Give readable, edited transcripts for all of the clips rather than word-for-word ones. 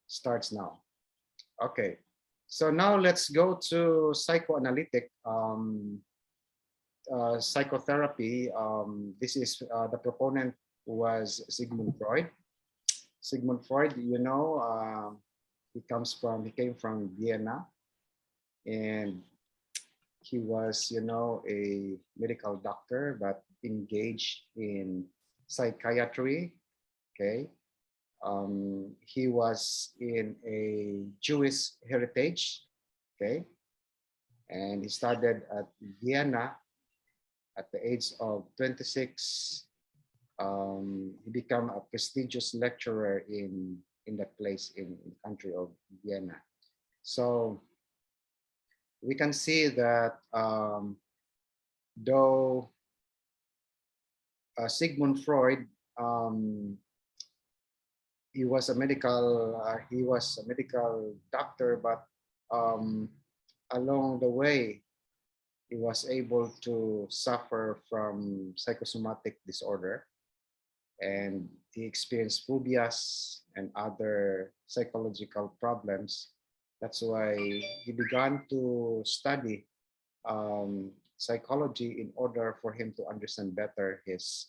starts now. Okay, so now let's go to psychoanalytic psychotherapy. This is the proponent was Sigmund Freud. Sigmund Freud, you know, he came from Vienna, and he was, you know, a medical doctor, but engaged in psychiatry. Okay, he was in a Jewish heritage. Okay, and he started at Vienna at the age of 26. He became a prestigious lecturer in that place in the country of Vienna. So we can see that though Sigmund Freud, he was a medical doctor, but along the way he was able to suffer from psychosomatic disorder, and he experienced phobias and other psychological problems. That's why he began to study psychology in order for him to understand better his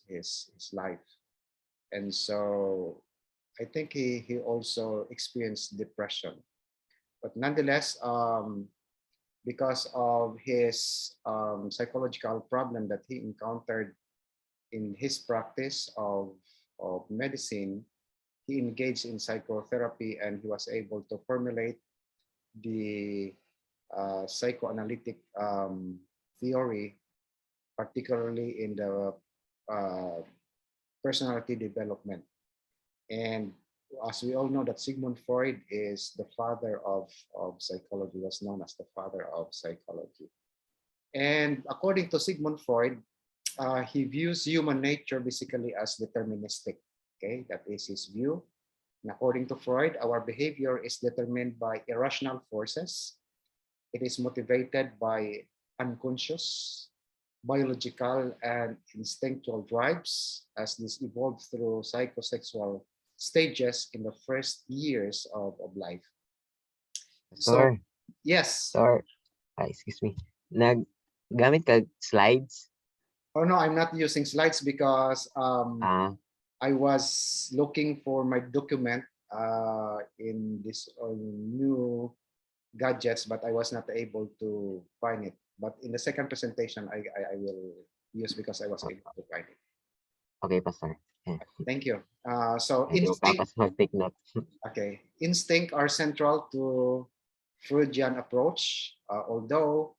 life. And so I think he also experienced depression. But nonetheless, because of his psychological problem that he encountered in his practice of medicine, he engaged in psychotherapy, and he was able to formulate the psychoanalytic theory, particularly in the personality development. And as we all know, that Sigmund Freud is the father of psychology, was known as the father of psychology. And according to Sigmund Freud, he views human nature basically as deterministic. Okay, that is his view. And according to Freud, our behavior is determined by irrational forces. It is motivated by unconscious, biological, and instinctual drives, as this evolved through psychosexual stages in the first years of life. So, Sir, yes. sir, excuse me. Gamit ka slides? Oh no, I'm not using slides because I was looking for my document in this new gadgets, but I was not able to find it. But in the second presentation, I will use because I was able to find it. Okay pa, sir. Thank you. So Medyo instinct. kapas mag-take note. Okay, instinct are central to Freudian approach, although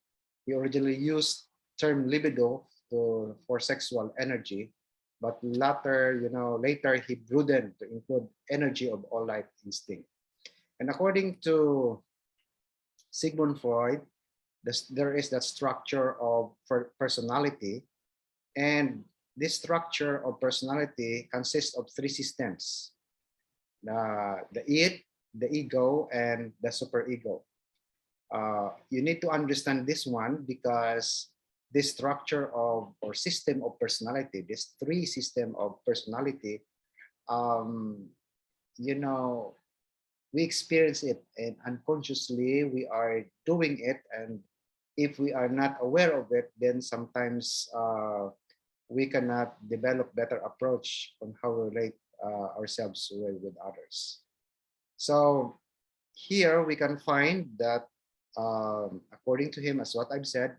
he originally used term libido for sexual energy, but later he broadened to include energy of all life instinct. And according to Sigmund Freud, there is that structure of personality, and this structure of personality consists of three systems: the id, the ego, and the superego. You need to understand this one because this structure of or system of personality, this three system of personality, we experience it, and unconsciously we are doing it, and if we are not aware of it, then sometimes we cannot develop better approach on how we relate ourselves with others. So here we can find that according to him, as what I've said,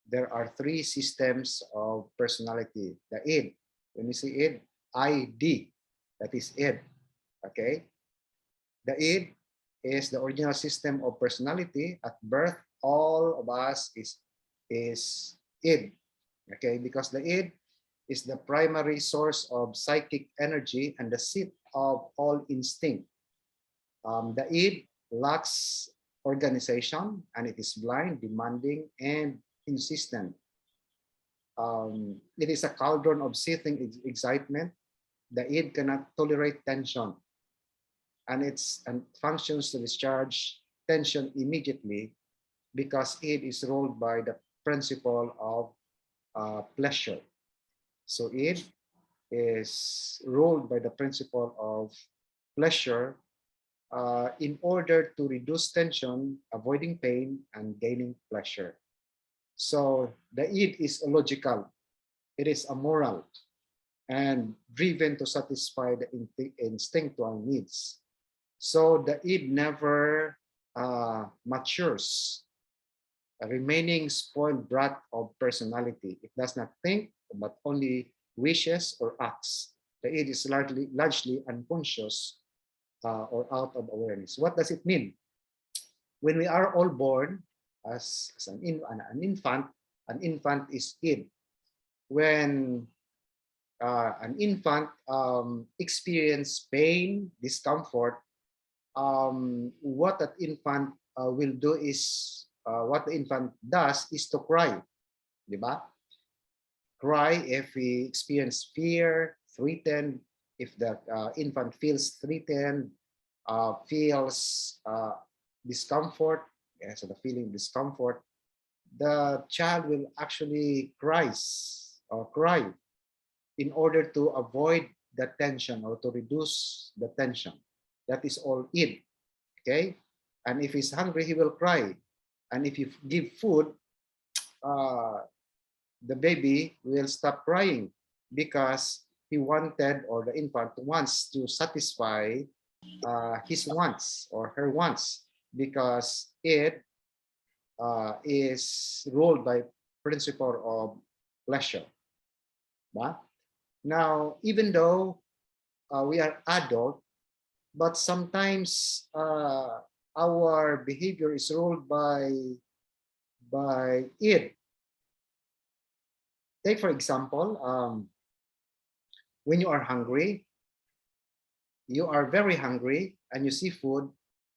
there are three systems of personality. The id, when we say id, ID, that is id. Okay, the id is the original system of personality. At birth, all of us is id. Okay, because the id is the primary source of psychic energy and the seat of all instinct. The id lacks organization, and it is blind, demanding, and insistent. It is a cauldron of seething excitement. The id cannot tolerate tension, and it functions to discharge tension immediately because it is ruled by the principle of pleasure. So it is ruled by the principle of pleasure in order to reduce tension, avoiding pain, and gaining pleasure. So the id is illogical, it is amoral, and driven to satisfy the instinctual needs. So the id never matures, remaining spoiled brat of personality. It does not think, but only wishes or acts. The id is largely unconscious or out of awareness. What does it mean? When we are all born as an infant is id. When an infant experience pain, discomfort, what that infant will do is, what the infant does is to cry, di ba? Cry if we experience fear, threatened, if the infant feels threatened, feels discomfort, yeah, so the feeling discomfort, the child will actually cry in order to avoid the tension or to reduce the tension. That is all id, okay? And if he's hungry, he will cry. And if you give food, the baby will stop crying because he wanted, or the infant wants to satisfy his wants or her wants, because it is ruled by principle of pleasure. Ba? Now, even though we are adult, but sometimes our behavior is ruled by it. Take for example, when you are hungry, you are very hungry and you see food,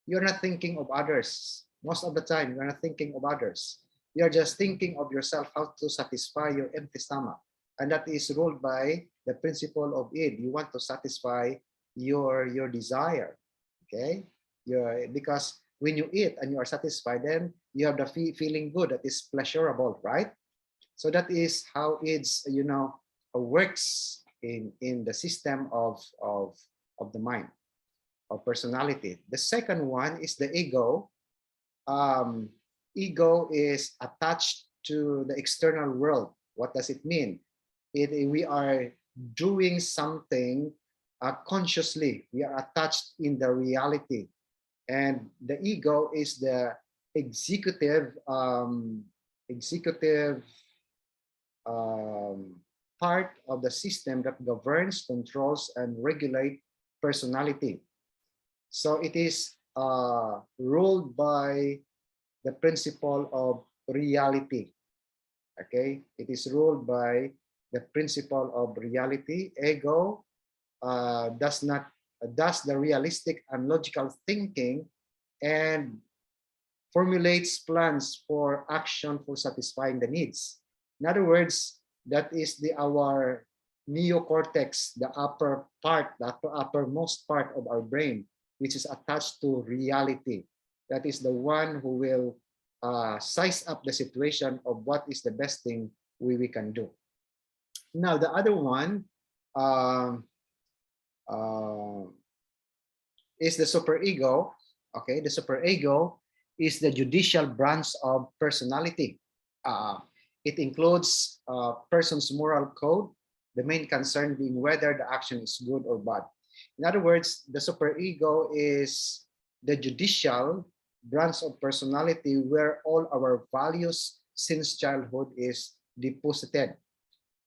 you're not thinking of others. Most of the time, you're not thinking of others. You're just thinking of yourself, how to satisfy your empty stomach. And that is ruled by the principle of id. You want to satisfy your desire, okay? Because when you eat and you are satisfied, then you have the feeling good, that is pleasurable, right? So that is how it's, works in the system of the mind, of personality. The second one is the ego. Ego is attached to the external world. What does it mean? We are doing something consciously. We are attached in the reality. And the ego is the executive part of the system that governs, controls, and regulate personality. So it is ruled by the principle of reality. Okay, it is ruled by the principle of reality. Ego does the realistic and logical thinking and formulates plans for action for satisfying the needs. In other words, that is our neocortex, the uppermost part of our brain, which is attached to reality. That is the one who will size up the situation of what is the best thing we can do. Now, the other one is the superego. Okay, the superego is the judicial branch of personality. It includes a person's moral code, the main concern being whether the action is good or bad. In other words, the superego is the judicial branch of personality where all our values since childhood is deposited.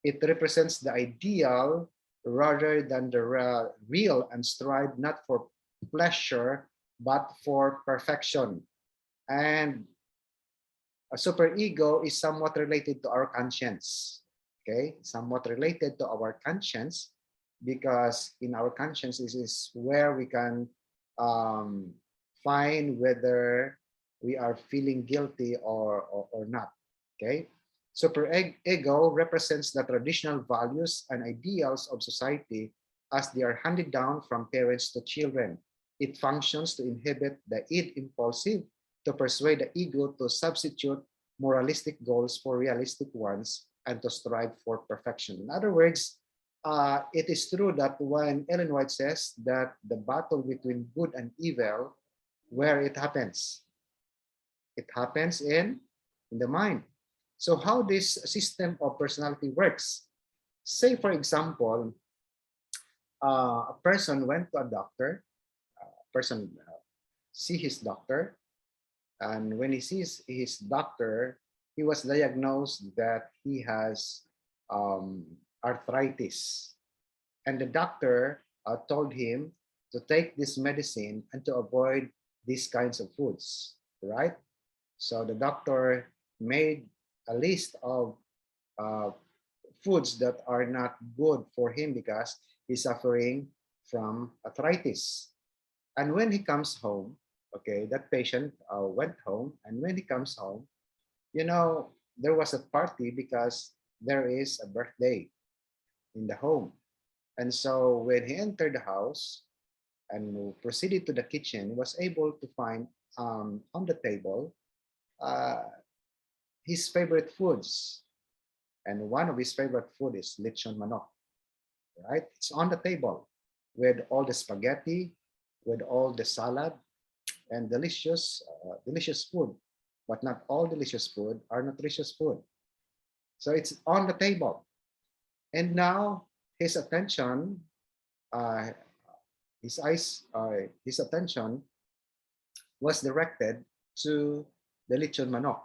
It represents the ideal rather than the real, and strive not for pleasure but for perfection. And a superego is somewhat related to our conscience. Okay, somewhat related to our conscience, because in our conscience this is where we can find whether we are feeling guilty or not. Okay, superego represents the traditional values and ideals of society as they are handed down from parents to children. It functions to inhibit the id impulsive, to persuade the ego to substitute moralistic goals for realistic ones, and to strive for perfection. In other words, it is true that when Ellen White says that the battle between good and evil, where it happens in the mind. So how this system of personality works? Say, for example, a person went to a doctor, a person see his doctor, and when he sees his doctor, he was diagnosed that he has um, arthritis. And the doctor told him to take this medicine and to avoid these kinds of foods, right? So the doctor made a list of uh, foods that are not good for him because he's suffering from arthritis. And when he comes home, okay, that patient went home, and when he comes home, you know, there was a party because there is a birthday in the home. And so when he entered the house and proceeded to the kitchen, he was able to find on the table uh, his favorite foods. And one of his favorite food is lechon manok, right? It's on the table with all the spaghetti, with all the salad, and delicious food. But not all delicious food are nutritious food. So it's on the table. And now his attention, uh, his attention was directed to the lechon manok.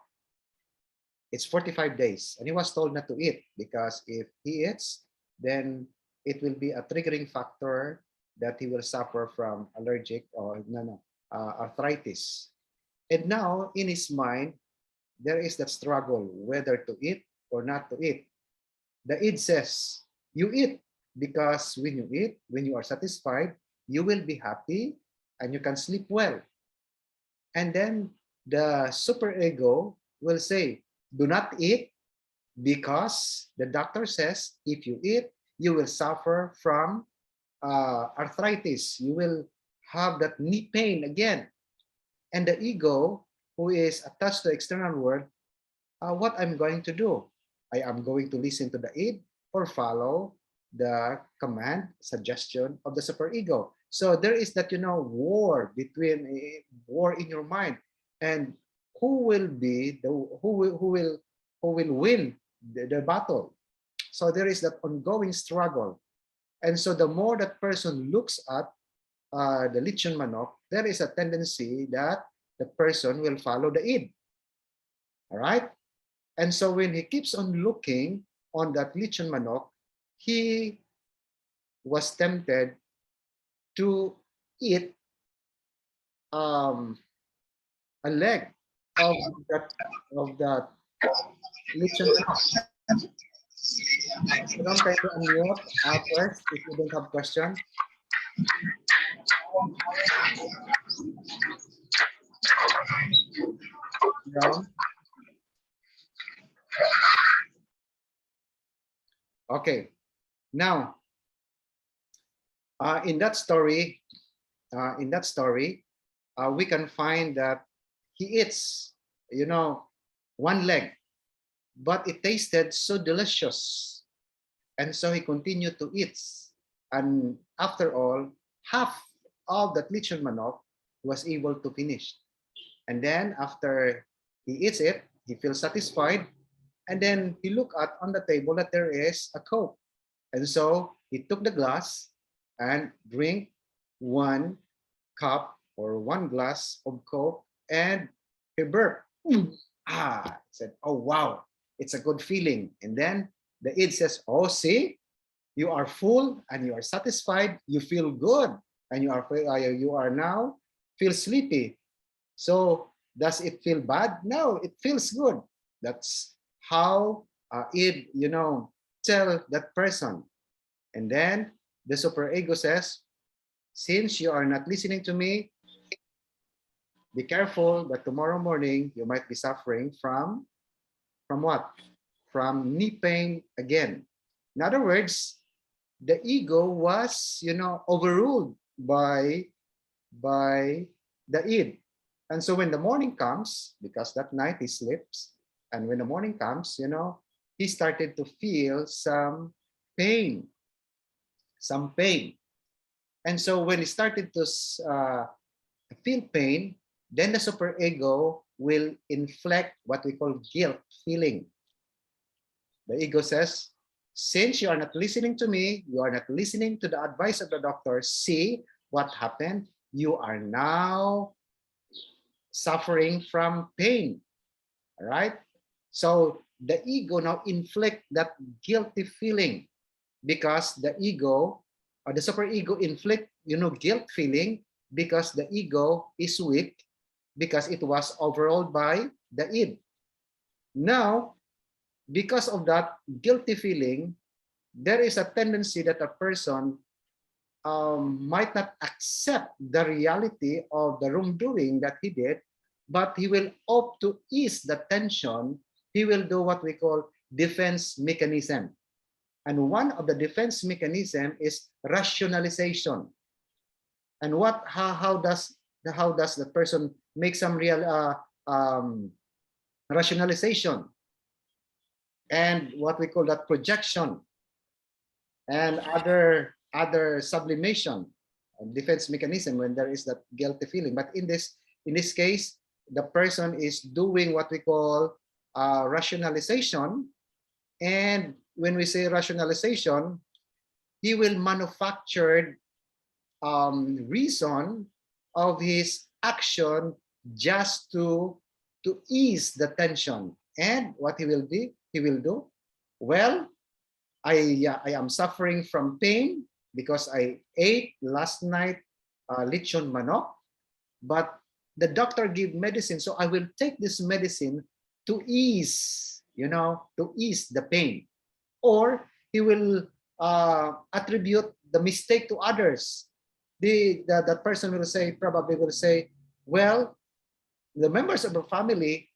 It's 45 days, and he was told not to eat because if he eats, then it will be a triggering factor that he will suffer from allergic or arthritis. And now in his mind, there is that struggle whether to eat or not to eat. The id says, you eat because when you eat, when you are satisfied, you will be happy and you can sleep well. And then the superego will say, do not eat because the doctor says if you eat, you will suffer from arthritis. You will have that knee pain again. And the ego, who is attached to the external world, what I'm going to do? I am going to listen to the id or follow the command, suggestion of the superego. So there is that, war between war in your mind, and who will be the who will win the battle. So there is that ongoing struggle. And so the more that person looks at the lechon manok, there is a tendency that the person will follow the id. All right. And so when he keeps on looking on that lechon manok, he was tempted to eat um, a leg of that of that lechon manok. You don't try to unmute first if you don't have question. No? Okay. Now, in that story, we can find that he eats, one leg, but it tasted so delicious, and so he continued to eat. And after all, half of that lechon manok was able to finish. And then after he eats it, he feels satisfied. And then he looked at on the table that there is a Coke. And so he took the glass and drink one cup or one glass of Coke, and he burped. He said, oh, wow, it's a good feeling. And then the id says, oh, see, you are full and you are satisfied. You feel good, and you are now feel sleepy. So does it feel bad? No, it feels good. That's how it, tell that person. And then the superego says, since you are not listening to me, be careful that tomorrow morning you might be suffering from what? From knee pain again. In other words, the ego was, overruled by the id. And so when the morning comes, because that night he sleeps, and when the morning comes, he started to feel some pain. some pain. And so when he started to feel pain, then the superego will inflict what we call guilt feeling. The ego says, since you are not listening to me, you are not listening to the advice of the doctor, see what happened. You are now suffering from pain. All right. So the ego now inflict that guilty feeling because the ego or the superego inflict, guilt feeling because the ego is weak because it was overruled by the id. Now, because of that guilty feeling, there is a tendency that a person might not accept the reality of the wrongdoing that he did, but he will opt to ease the tension. He will do what we call defense mechanism. And one of the defense mechanism is rationalization. And how does the person make some real rationalization and what we call that projection and other sublimation defense mechanism when there is that guilty feeling. But in this case, the person is doing what we call rationalization. And when we say rationalization, he will manufacture reason of his action just to ease the tension. And what he will do, well, I am suffering from pain because I ate last night lechon manok, but the doctor gave medicine, so I will take this medicine to ease, to ease the pain. Or he will attribute the mistake to others. The person probably will say, well, the members of the family,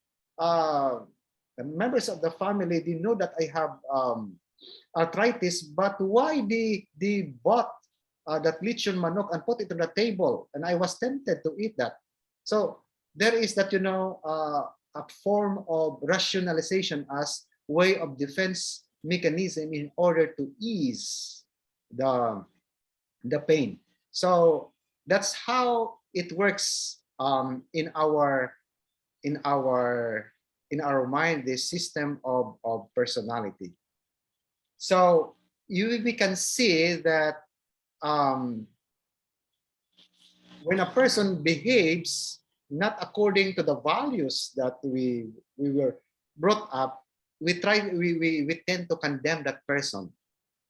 they know that I have arthritis, but why they bought that lechon manok and put it on the table, and I was tempted to eat that. So there is that, a form of rationalization as way of defense mechanism in order to ease the pain. So that's how it works in our mind, this system of personality. So we can see that when a person behaves not according to the values that we were brought up, we tend to condemn that person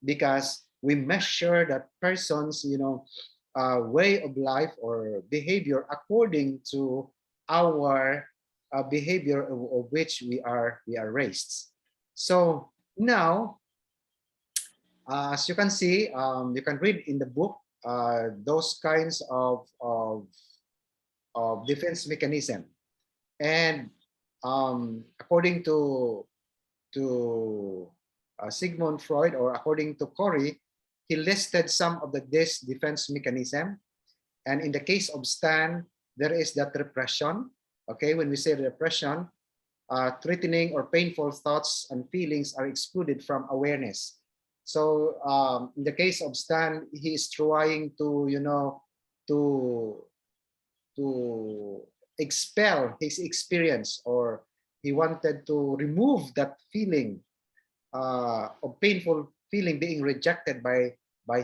because we measure that person's way of life or behavior according to our behavior of which we are raised. So now, as you can see, you can read in the book those kinds of defense mechanism. And according to Sigmund Freud, or according to Corey, he listed some of this defense mechanism. And in the case of Stan, there is that repression. Okay, when we say repression, threatening or painful thoughts and feelings are excluded from awareness. So in the case of Stan, he is trying to, to expel his experience, or he wanted to remove that feeling of painful feeling being rejected by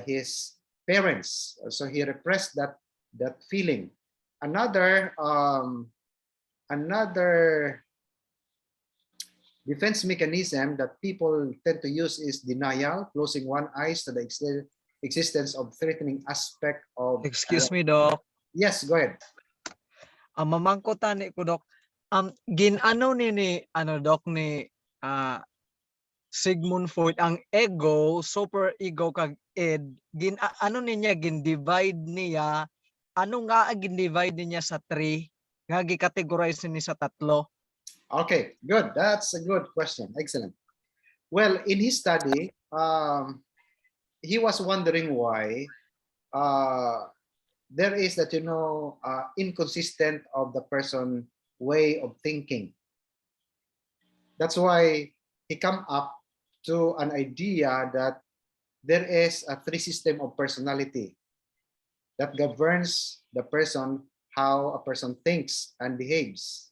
his parents. So he repressed that feeling. Another defense mechanism that people tend to use is denial, closing one eyes to the existence of threatening aspect of. Excuse me, Doc. Yes, go ahead. Mamangko tani ko, Doc. Ginano ni Doc, ni Sigmund Freud ang ego, super ego kag id, ano niya gin-divide niya, ano nga gin-divide niya sa 3, nga gi-categorize niya sa 3? Okay, good. That's a good question. Excellent. Well, in his study, he was wondering why there is that, inconsistent of the person way of thinking. That's why he come up to an idea that there is a three system of personality that governs the person, how a person thinks and behaves.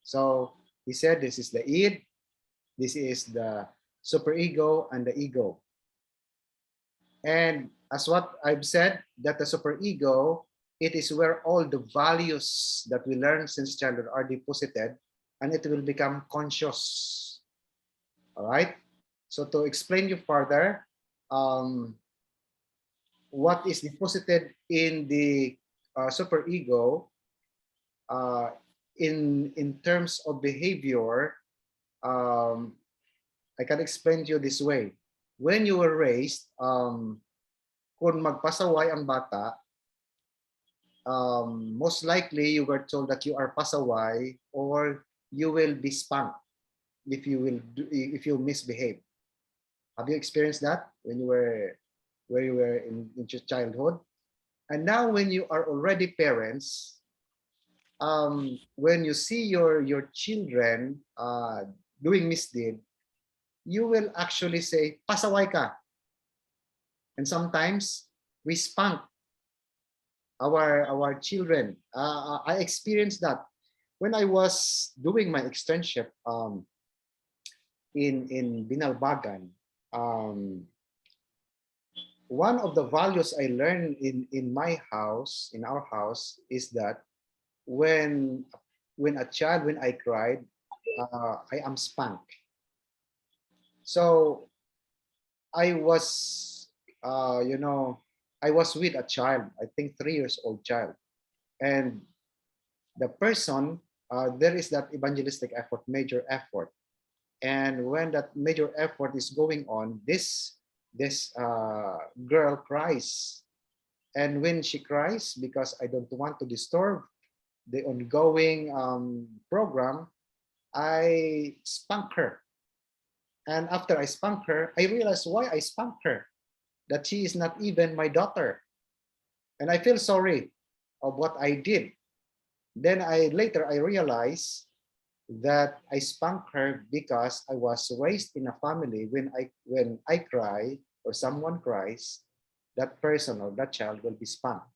So he said this is the id, this is the superego, and the ego. And as what I've said, that the superego, it is where all the values that we learn since childhood are deposited, and it will become conscious. All right. So to explain you further, what is deposited in the superego in terms of behavior, I can explain to you this way. When you were raised, kung magpasaway ang bata, most likely you were told that you are pasaway or you will be spanked if you misbehave. Have you experienced that when you were in your childhood? And now when you are already parents, when you see your children doing misdeed, you will actually say, pasaway ka. And sometimes we spank our children. I experienced that when I was doing my externship in Binalbagan. One of the values I learned in our house, is that when I cried, I am spanked. So I was, I was with a child, I think 3 years old child, and the person, there is that evangelistic effort, major effort, and when that major effort is going on, this girl cries, and when she cries, because I don't want to disturb the ongoing program, I spank her. And after I spank her, I realized why I spanked her, that she is not even my daughter. And I feel sorry of what I did. Then later I realized that I spanked her because I was raised in a family when I cry or someone cries, that person or that child will be spanked.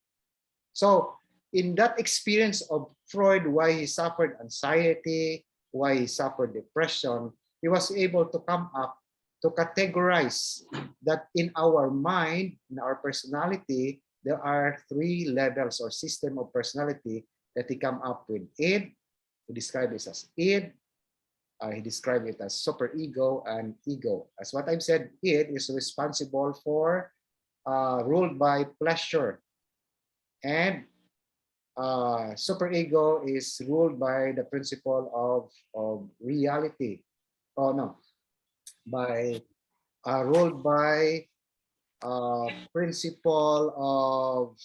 So in that experience of Freud, why he suffered anxiety, why he suffered depression, he was able to come up to categorize that in our mind, in our personality, there are 3 levels or system of personality that he come up with. Id, he described this as id, he described it as superego and ego. As what I've said, id is responsible for ruled by pleasure, and superego is ruled by the principle of reality. Oh no, by ruled by principle of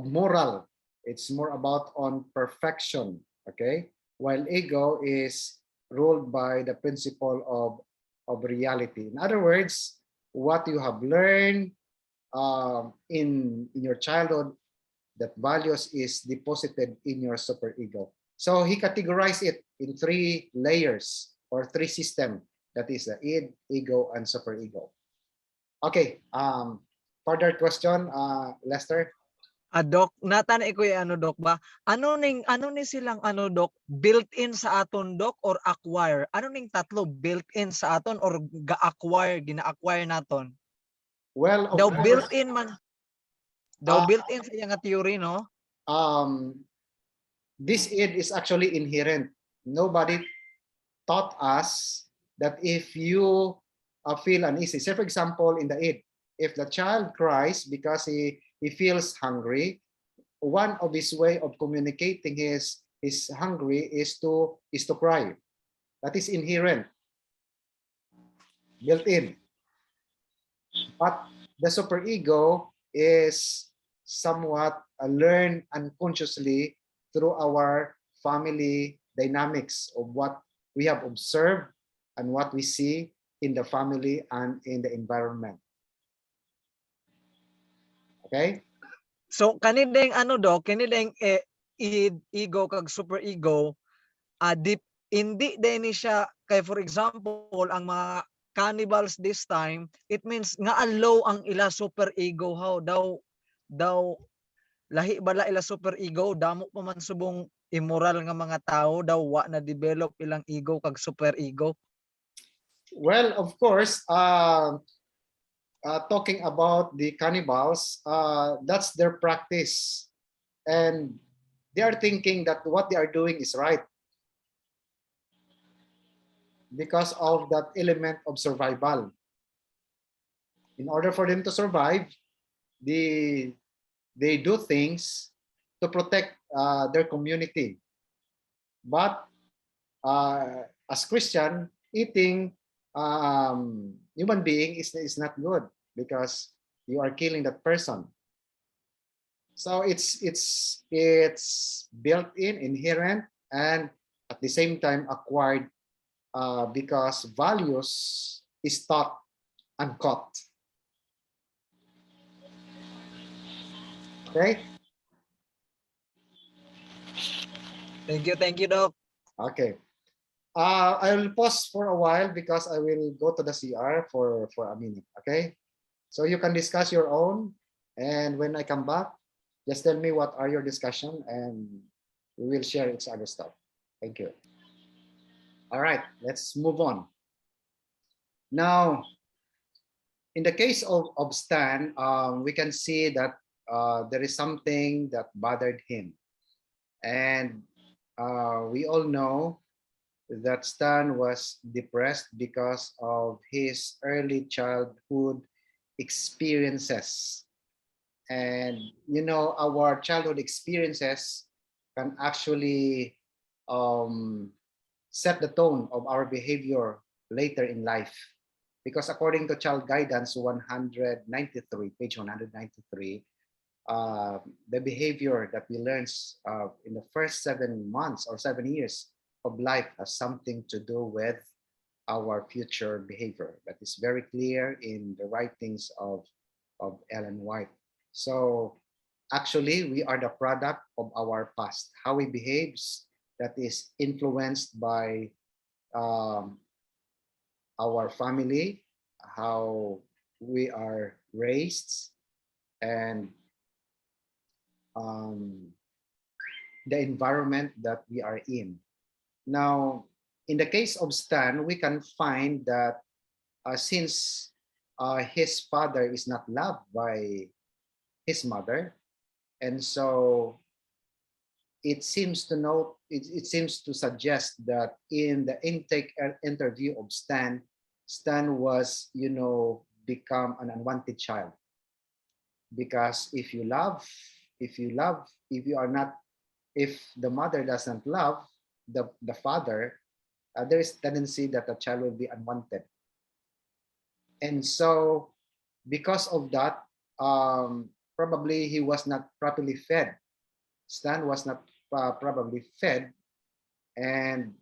moral. It's more about on perfection. Okay, while ego is ruled by the principle of reality. In other words, what you have learned in your childhood, that values is deposited in your superego. So he categorized it in 3 layers or 3 systems. That is the id, ego, and superego. Okay. Further question, Lester? Dok, natanay ko yung Dok ba? Ano ni silang Dok, built-in sa aton, Dok, or acquire? Ano ning tatlo, built-in sa aton or ga-acquire, gina-acquire naton? Well, of Daw course, built-in man. Daw built-in sa iyang theory, no? This id is actually inherent. Nobody taught us that if you feel uneasy, say for example, in the id, if the child cries because he feels hungry, one of his way of communicating his hungry is to cry. That is inherent, built in. But the superego is somewhat learned unconsciously through our family dynamics of what we have observed and what we see in the family and in the environment. Okay? So kanindeng Dok, kanindeng ego kag superego, deep hindi din ni siya kay for example ang mga cannibals this time, it means nga allow ang ila super ego how daw lahi bala ila super ego damo pa man subong immoral nga mga tao daw wa na develop ilang ego kag super ego. Well, of course, talking about the cannibals, that's their practice. And they are thinking that what they are doing is right because of that element of survival. In order for them to survive, they do things to protect their community. But as Christian, eating human being is not good because you are killing that person. So it's built in, inherent, and at the same time acquired because values is taught uncaught. Okay. Thank you, Doc. Okay. I will pause for a while because I will go to the CR for a minute. Okay. So you can discuss your own, and when I come back, just tell me what are your discussion, and we will share each other stuff. Thank you. All right, let's move on. Now, in the case of Stan, we can see that there is something that bothered him. And we all know that Stan was depressed because of his early childhood experiences. And, you know, our childhood experiences can actually set the tone of our behavior later in life. Because according to Child Guidance 193, page 193, the behavior that we learn in the first 7 months or 7 years of life has something to do with our future behavior. That is very clear in the writings of Ellen White. So actually, we are the product of our past. How we behave that is influenced by our family, how we are raised, and the environment that we are in. Now, in the case of Stan, we can find that since his father is not loved by his mother, and so it seems it seems to suggest that in the intake interview of Stan, Stan was, you know, become an unwanted child. Because if you love, if you are not, if the mother doesn't love the father, there is tendency that the child will be unwanted. And so because of that, probably he was not properly fed. Stan was not probably fed, and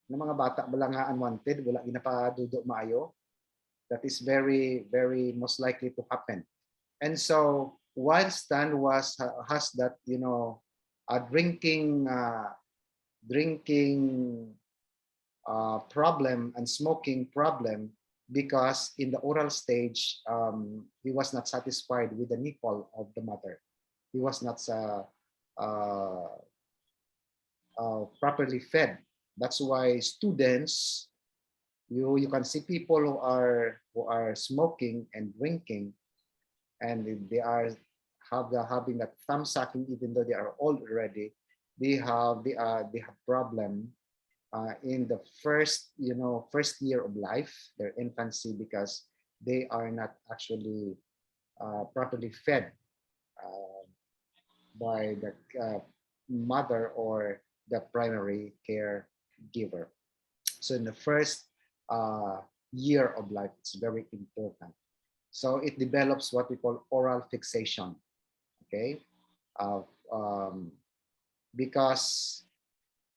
ng mga bata wala nga unwanted, wala ginapadudo maayo. That is very, very most likely to happen. And so while Stan has that, you know, drinking problem and smoking problem, because in the oral stage he was not satisfied with the nipple of the mother. He was not properly fed. That's why students, you can see people who are smoking and drinking, and they are having that thumb sucking, even though they are old already. They have problem in the first, you know, first year of life, their infancy, because they are not actually properly fed by the mother or the primary care giver. So in the first year of life, it's very important. So it develops what we call oral fixation. Okay, because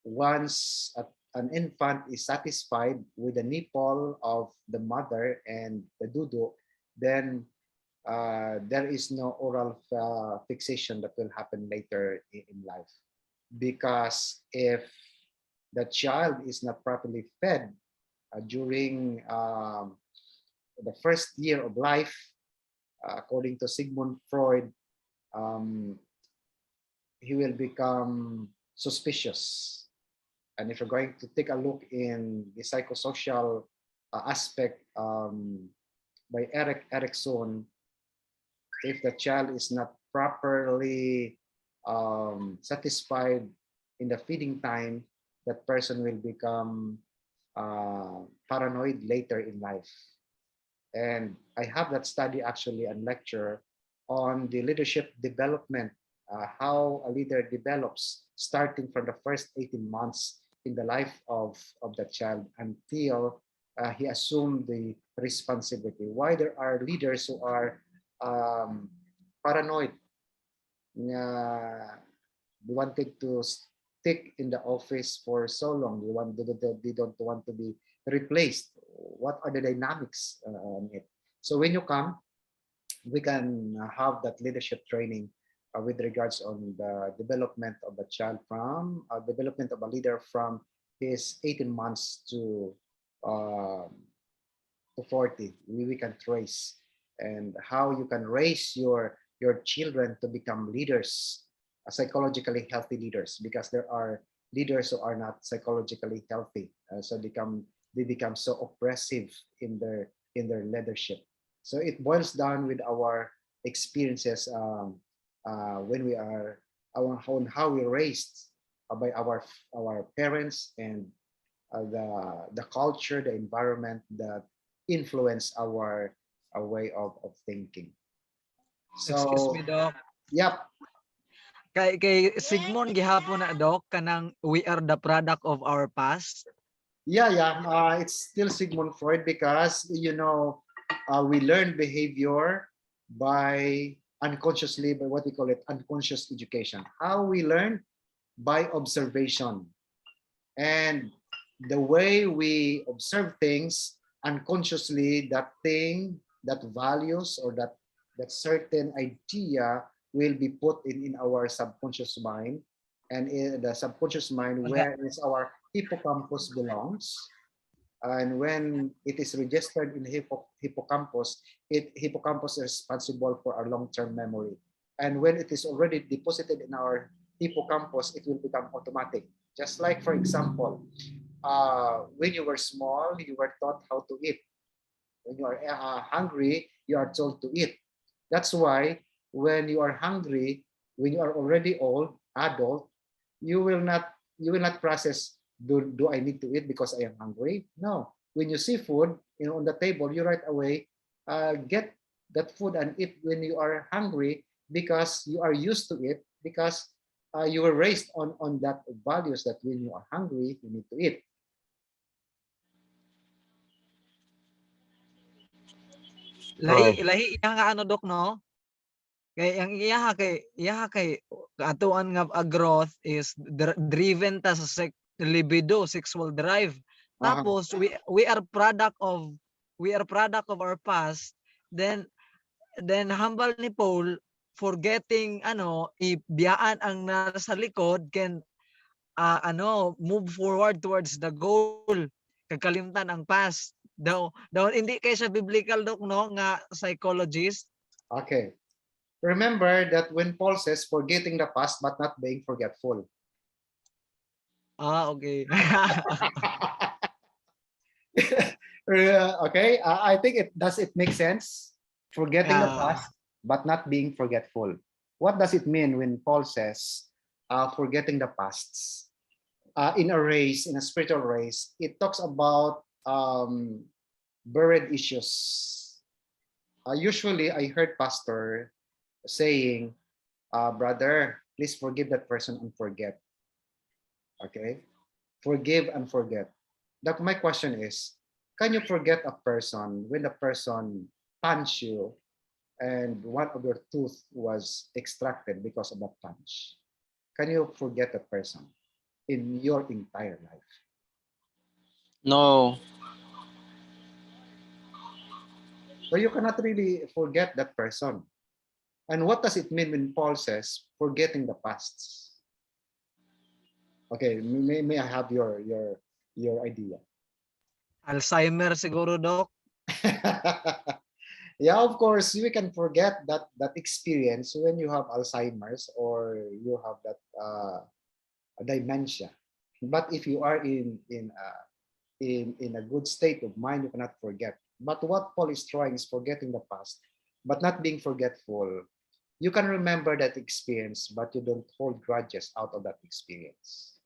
once an infant is satisfied with the nipple of the mother and the dudu, then there is no oral fixation that will happen later in life. Because if the child is not properly fed during the first year of life, according to Sigmund Freud, um, he will become suspicious. And if you're going to take a look in the psychosocial aspect by Eric Erikson, if the child is not properly satisfied in the feeding time, that person will become paranoid later in life. And I have that study actually and lecture on the leadership development, how a leader develops starting from the first 18 months in the life of the child until he assumed the responsibility. Why there are leaders who are paranoid, they wanted to stick in the office for so long. They don't want to be replaced. What are the dynamics on it? So when you come, we can have that leadership training with regards on the development of a child from development of a leader from his 18 months uh, to 40. We can trace and how you can raise your children to become leaders, psychologically healthy leaders, because there are leaders who are not psychologically healthy, so they become so oppressive in their leadership. So it boils down with our experiences when we are on how we raised by our parents and the culture, the environment that influence our way of thinking. Excuse So, me, Doc. yep, Kay Sigmund gihapon na, Doc, kanang we are the product of our past. yeah. It's still Sigmund Freud because we learn behavior by unconsciously by what we call it unconscious education. How we learn by observation, and the way we observe things unconsciously, that thing, that values, or that certain idea will be put in our subconscious mind, and in the subconscious mind Wala. where is our hippocampus belongs. And when it is registered in hippocampus, hippocampus is responsible for our long-term memory. And when it is already deposited in our hippocampus, it will become automatic. Just like, for example, when you were small, you were taught how to eat. When you are hungry, you are told to eat. That's why when you are hungry, when you are already old, adult, you will not process, do I need to eat because I am hungry? No. When you see food on the table, you right away get that food and eat when you are hungry because you are used to it, because you were raised on that values that when you are hungry, you need to eat. Lahi Okay. lahi iya nga ano, Doc, no? Kay ang iya kay kaatuan nga growth is driven ta sa libido, sexual drive. Uh-huh. Tapos we are product of our past. Then hambal ni Paul forgetting ibiyaan ang nasa likod can move forward towards the goal. Kagkalimtan ang past. Daw hindi kay siya biblical, Doc, no, nga psychologist. Okay. Remember that when Paul says forgetting the past but not being forgetful. Okay. Okay, I think it make sense. Forgetting the Ah, past but not being forgetful. What does it mean when Paul says forgetting the past? In a race, in a spiritual race, it talks about buried issues. Usually, I heard pastor saying, "Brother, please forgive that person and forget." Okay, forgive and forget. That my question is, can you forget a person when the person punched you and one of your tooth was extracted because of that punch? Can you forget that person in your entire life? No. So you cannot really forget that person. And what does it mean when Paul says forgetting the past? Okay, may I have your idea? Alzheimer siguro, Doc. Yeah, of course, we can forget that experience when you have Alzheimer's or you have that dementia. But if you are in a good state of mind, you cannot forget. But what Paul is trying is forgetting the past, but not being forgetful. You can remember that experience, but you don't hold grudges out of that experience.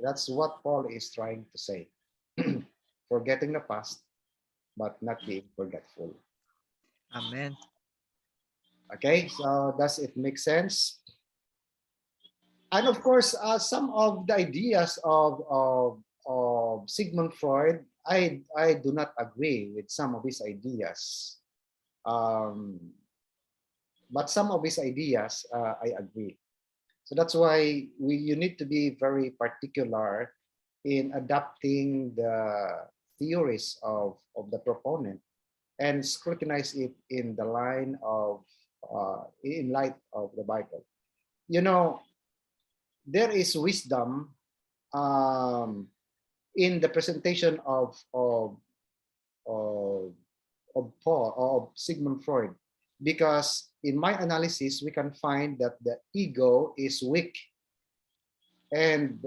That's what Paul is trying to say. Forgetting the past, but not being forgetful. Amen. Okay, so does it make sense? And of course, some of the ideas of Sigmund Freud, I do not agree with some of his ideas. Um, but some of his ideas, I agree. So that's why you need to be very particular in adapting the theories of the proponent and scrutinize it in the line of in light of the Bible. You know, there is wisdom um, in the presentation of of Paul of Sigmund Freud, because in my analysis we can find that the ego is weak, and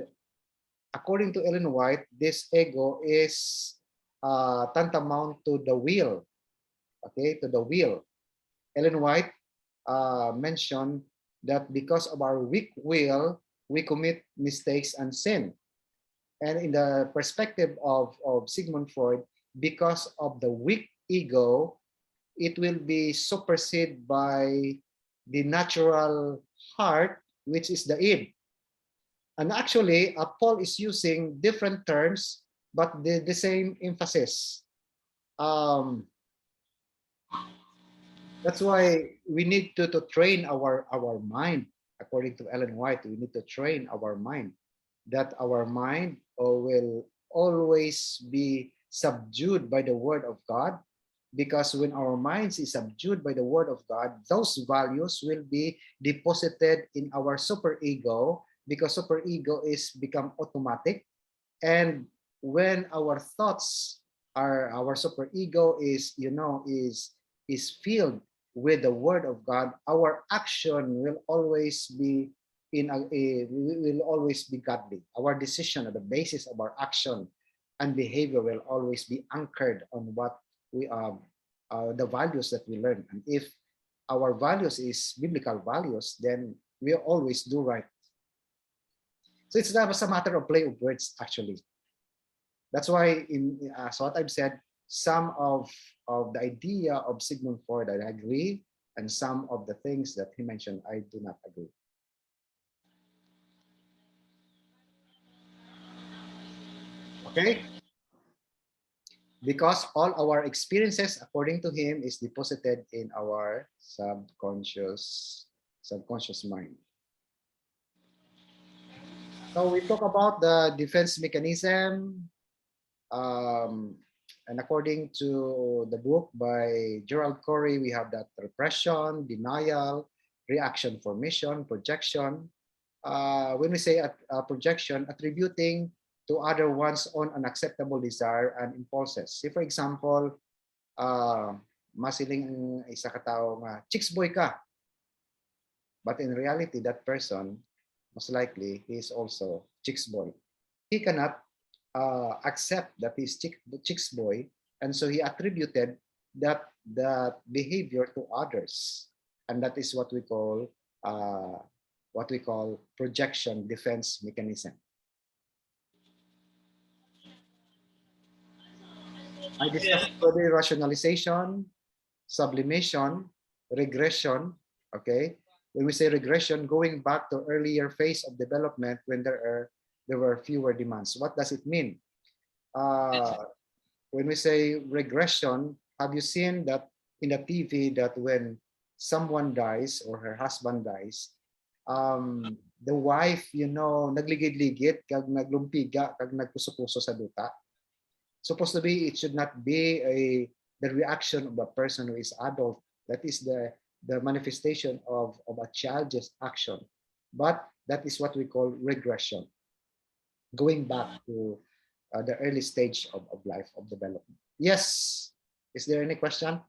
according to Ellen White, this ego is tantamount to the will. Okay, to the will. Ellen White mentioned that because of our weak will, we commit mistakes and sin. And in the perspective of Sigmund Freud, because of the weak ego, it will be superseded by the natural heart, which is the id. And actually, Paul is using different terms, but the same emphasis. Um, that's why we need to train our mind. According to Ellen White, we need to train our mind, that our mind will always be subdued by the word of God, because when our minds is subdued by the word of God, those values will be deposited in our superego, because superego is become automatic. And when our thoughts are, our superego is, is filled with the word of God, our action will always be will always be godly. Our decision, the basis of our action and behavior, will always be anchored on what we the values that we learn. And if our values is biblical values, then we always do right. So it's not a matter of play of words, actually. That's why in so what I've said, some of the idea of Sigmund Freud I agree, and some of the things that he mentioned I do not agree. Okay? Because all our experiences, according to him, is deposited in our subconscious mind. So we talk about the defense mechanism, um, and according to the book by Gerald Corey, we have that repression, denial, reaction formation, projection. When we say projection, attributing to other one's own unacceptable desire and impulses. Say for example, masiling ang isa ka tao nga, chicks boy ka. But in reality, that person, most likely, he is also chicks boy. He cannot accept that he's chicks boy, and so he attributed that behavior to others, and that is what we call projection defense mechanism. I discussed already rationalization, sublimation, regression. Okay, when we say regression, going back to earlier phase of development when there were fewer demands. What does it mean? When we say regression, have you seen that in the TV that when someone dies or her husband dies, the wife, nagligid-ligid, kag naglumpiga, kag nagpuso-puso sa duta? Supposed to be, it should not be the reaction of a person who is adult. That is the manifestation of a childish action. But that is what we call regression. Going back to the early stage of life of development. Yes. Is there any question?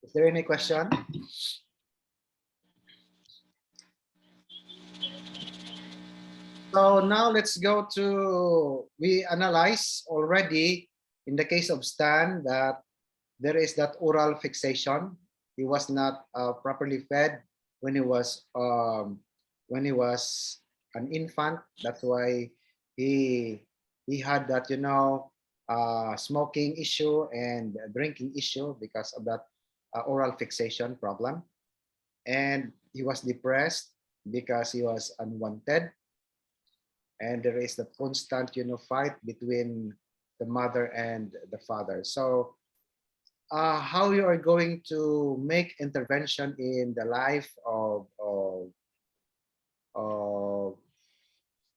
Is there any question? So now let's go to, we analyze already in the case of Stan that there is that oral fixation. He was not properly fed when he was an infant. That's why he had that, you know, smoking issue and drinking issue because of that oral fixation problem. And he was depressed because he was unwanted, and there is the constant, you know, fight between the mother and the father. So how you are going to make intervention in the life of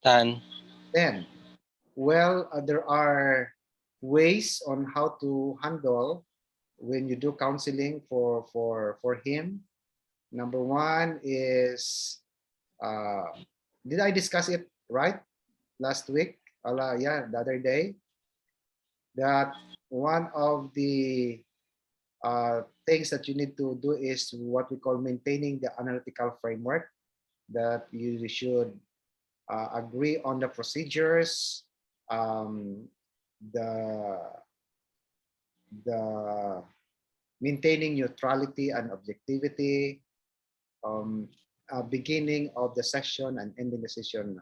Tan. them? Well, there are ways on how to handle when you do counseling for him. Number one is, did I discuss it right last week? Yeah, the other day, that one of the things that you need to do is what we call maintaining the analytical framework, that you should agree on the procedures, um, the the maintaining neutrality and objectivity, beginning of the session and ending the session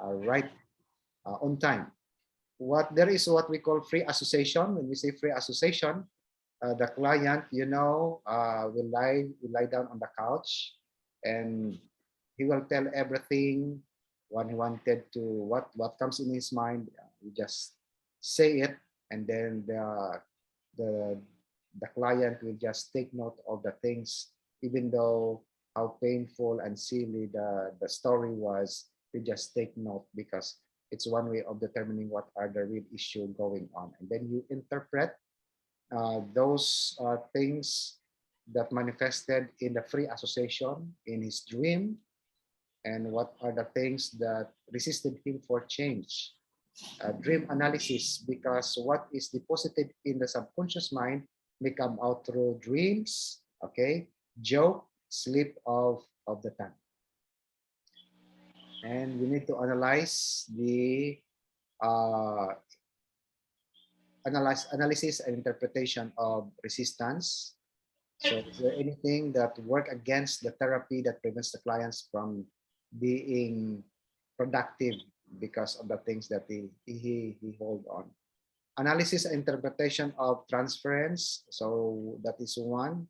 right on time. What there is what we call free association. When we say free association, the client, you know, will lie down on the couch, and he will tell everything what he wanted to, what comes in his mind. You just say it, and then the the client will just take note of the things, even though how painful and silly the story was. You just take note because it's one way of determining what are the real issue going on, and then you interpret those things that manifested in the free association in his dream, and what are the things that resisted him for change. Dream analysis, because what is deposited in the subconscious mind may come out through dreams, okay, joke, slip of the tongue. And we need to analyze the uh, analysis and interpretation of resistance. So is there anything that work against the therapy that prevents the clients from being productive because of the things that he hold on? Analysis and interpretation of transference. So that is one.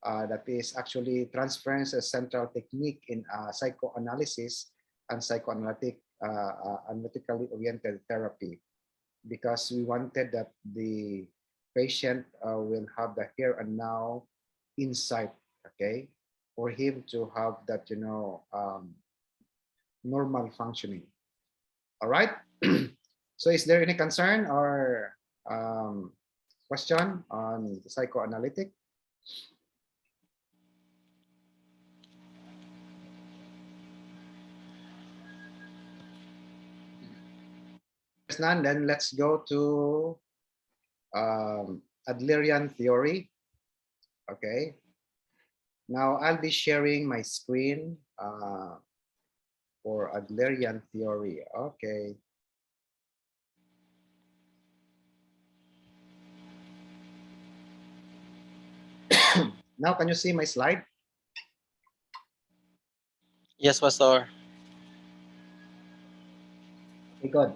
That is actually transference, a central technique in psychoanalysis and psychoanalytic analytically oriented therapy, because we wanted that the patient will have the here and now insight, okay, for him to have that, you know, normal functioning. All right. So is there any concern or question on the psychoanalytic? There's none, then let's go to Adlerian Theory. Okay. Now I'll be sharing my screen for Adlerian Theory. Okay. Now can you see my slide? Yes, Pastor. Okay, good.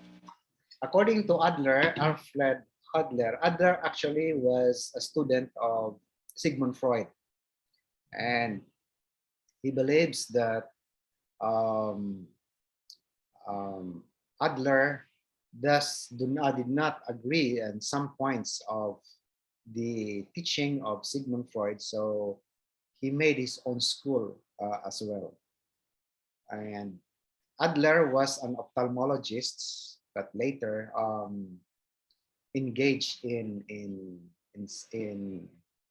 According to Adler, Alfred Adler, Adler actually was a student of Sigmund Freud, and he believes that um, Adler did not agree in some points of the teaching of Sigmund Freud, so he made his own school as well. And Adler was an ophthalmologist, but later engaged in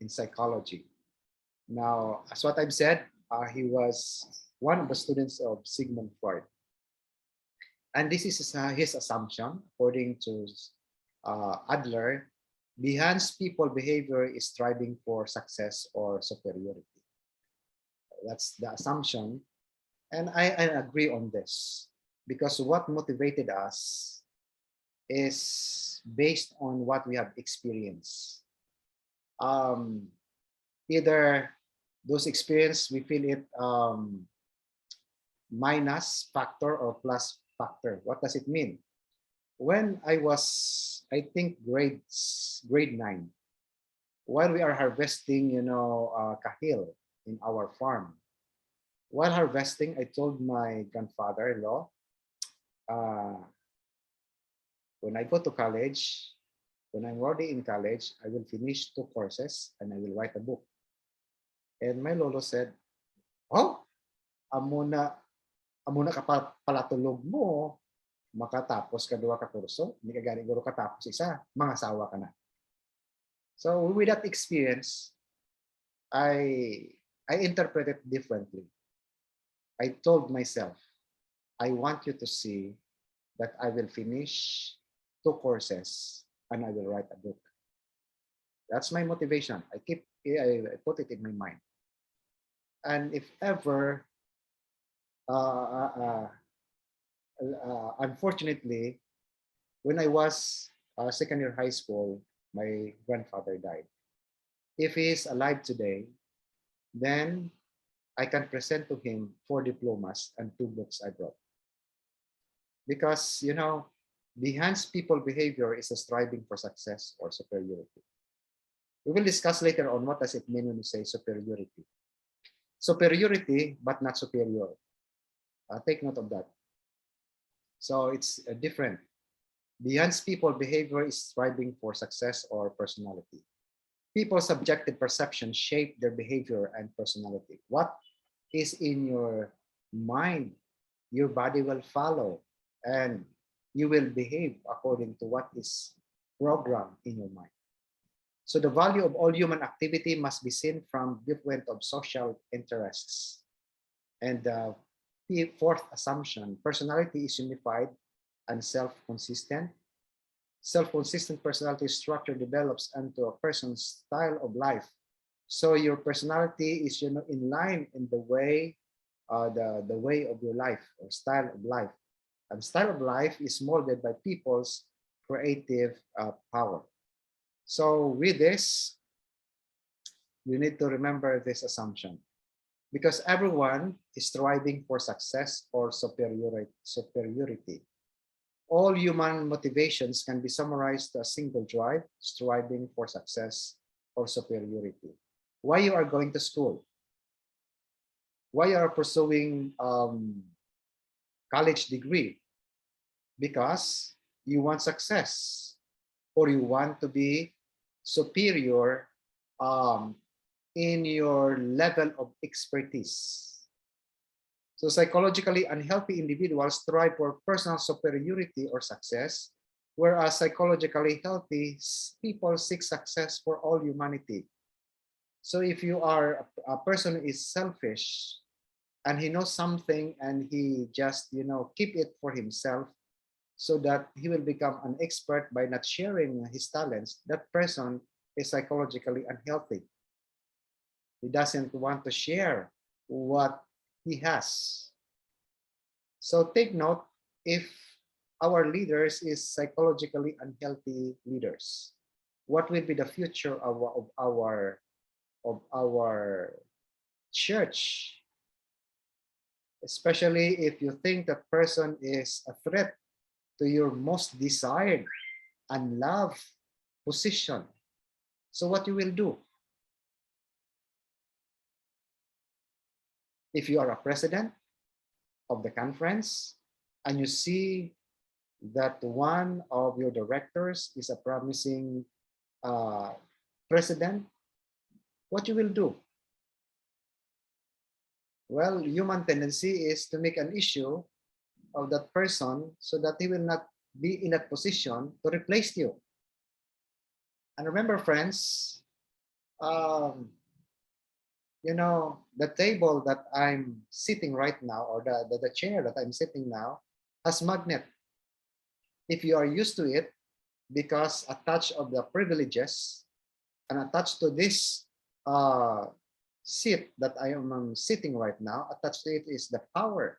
psychology. Now, as what I've said, he was one of the students of Sigmund Freud. And this is his assumption, according to Adler, behind people behavior is striving for success or superiority. That's the assumption. And I agree on this because what motivated us is based on what we have experienced. Um, Either those experience, we feel it minus factor or plus factor. What does it mean? When I was, I think, grade 9, while we are harvesting, kahil in our farm. While harvesting, I told my grandfather-in-law, uh, when I go to college, when I'm already in college, I will finish 2 courses and I will write a book. And my lolo said, "Oh, amuna amuna ka palatulog mo, makatapos ka 2 ka kurso, hindi ka gani guro katapos isa, mangasawa ka na." So with that experience, I interpret it differently. I told myself, I want you to see that I will finish 2 courses and I will write a book. That's my motivation. I put it in my mind. And if ever, uh, uh, unfortunately, when I was second year high school, my grandfather died. If he is alive today, then I can present to him 4 diplomas and 2 books I brought. Because, behind people behavior is a striving for success or superiority. We will discuss later on what does it mean when we say superiority. Superiority, but not superior. Take note of that. So it's different. Behind people behavior is striving for success or personality. People's subjective perception shape their behavior and personality. What is in your mind, your body will follow, and you will behave according to what is programmed in your mind. So the value of all human activity must be seen from viewpoint of social interests. And the fourth assumption, personality is unified and self-consistent. Self-consistent personality structure develops into a person's style of life. So your personality is, in line in the way, the way of your life or style of life. And style of life is molded by people's creative power. So with this, you need to remember this assumption because everyone is striving for success or superiority. All human motivations can be summarized to a single drive, striving for success or superiority. Why you are going to school? Why you are pursuing college degree? Because you want success or you want to be superior in your level of expertise. So psychologically unhealthy individuals strive for personal superiority or success, whereas psychologically healthy people seek success for all humanity. So if you are a person who is selfish and he knows something and he just, keep it for himself so that he will become an expert by not sharing his talents, that person is psychologically unhealthy. He doesn't want to share what he has. So take note, if our leaders is psychologically unhealthy leaders, what will be the future of our church? Especially if you think that person is a threat to your most desired and loved position. So what you will do? If you are a president of the conference and you see that one of your directors is a promising president, what you will do? Well, human tendency is to make an issue of that person so that he will not be in that position to replace you. And remember, friends, You know, the table that I'm sitting right now, or the chair that I'm sitting now, has magnet. If you are used to it, because attached of the privileges and attached to this uh, seat that I am sitting right now, attached to it is the power.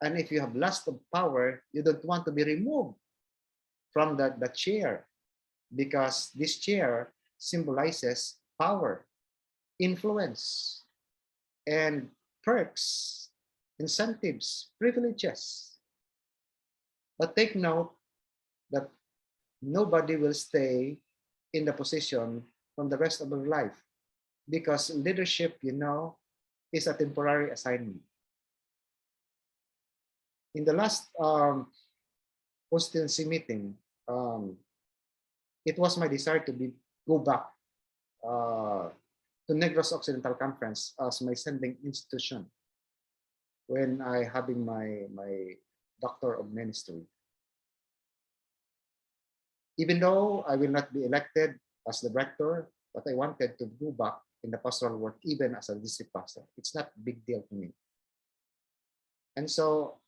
And if you have lost of power, you don't want to be removed from the chair, because this chair symbolizes power, influence, and perks, incentives, privileges. But take note that nobody will stay in the position from the rest of their life, because leadership, you know, is a temporary assignment. In the last constituency meeting, um, it was my desire to go back uh, to Negros Occidental Conference as my sending institution when I having my Doctor of Ministry. Even though I will not be elected as the rector, but I wanted to go back in the pastoral work even as a district pastor. It's not a big deal to me. And so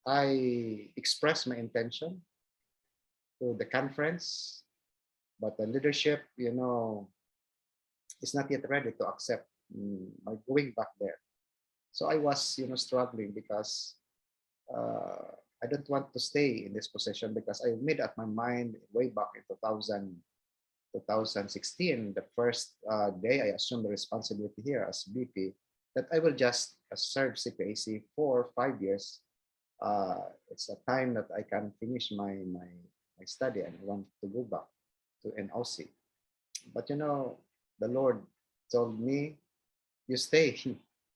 I expressed my intention to the conference, but the leadership, you know, is not yet ready to accept my going back there. So I was, you know, struggling because I don't want to stay in this position, because I made up my mind way back in 2016, the first day I assumed the responsibility here as BP, that I will just serve CPAC for 5 years. It's a time that I can finish my study, and I want to go back to NOC. But you know, the Lord told me, you stay,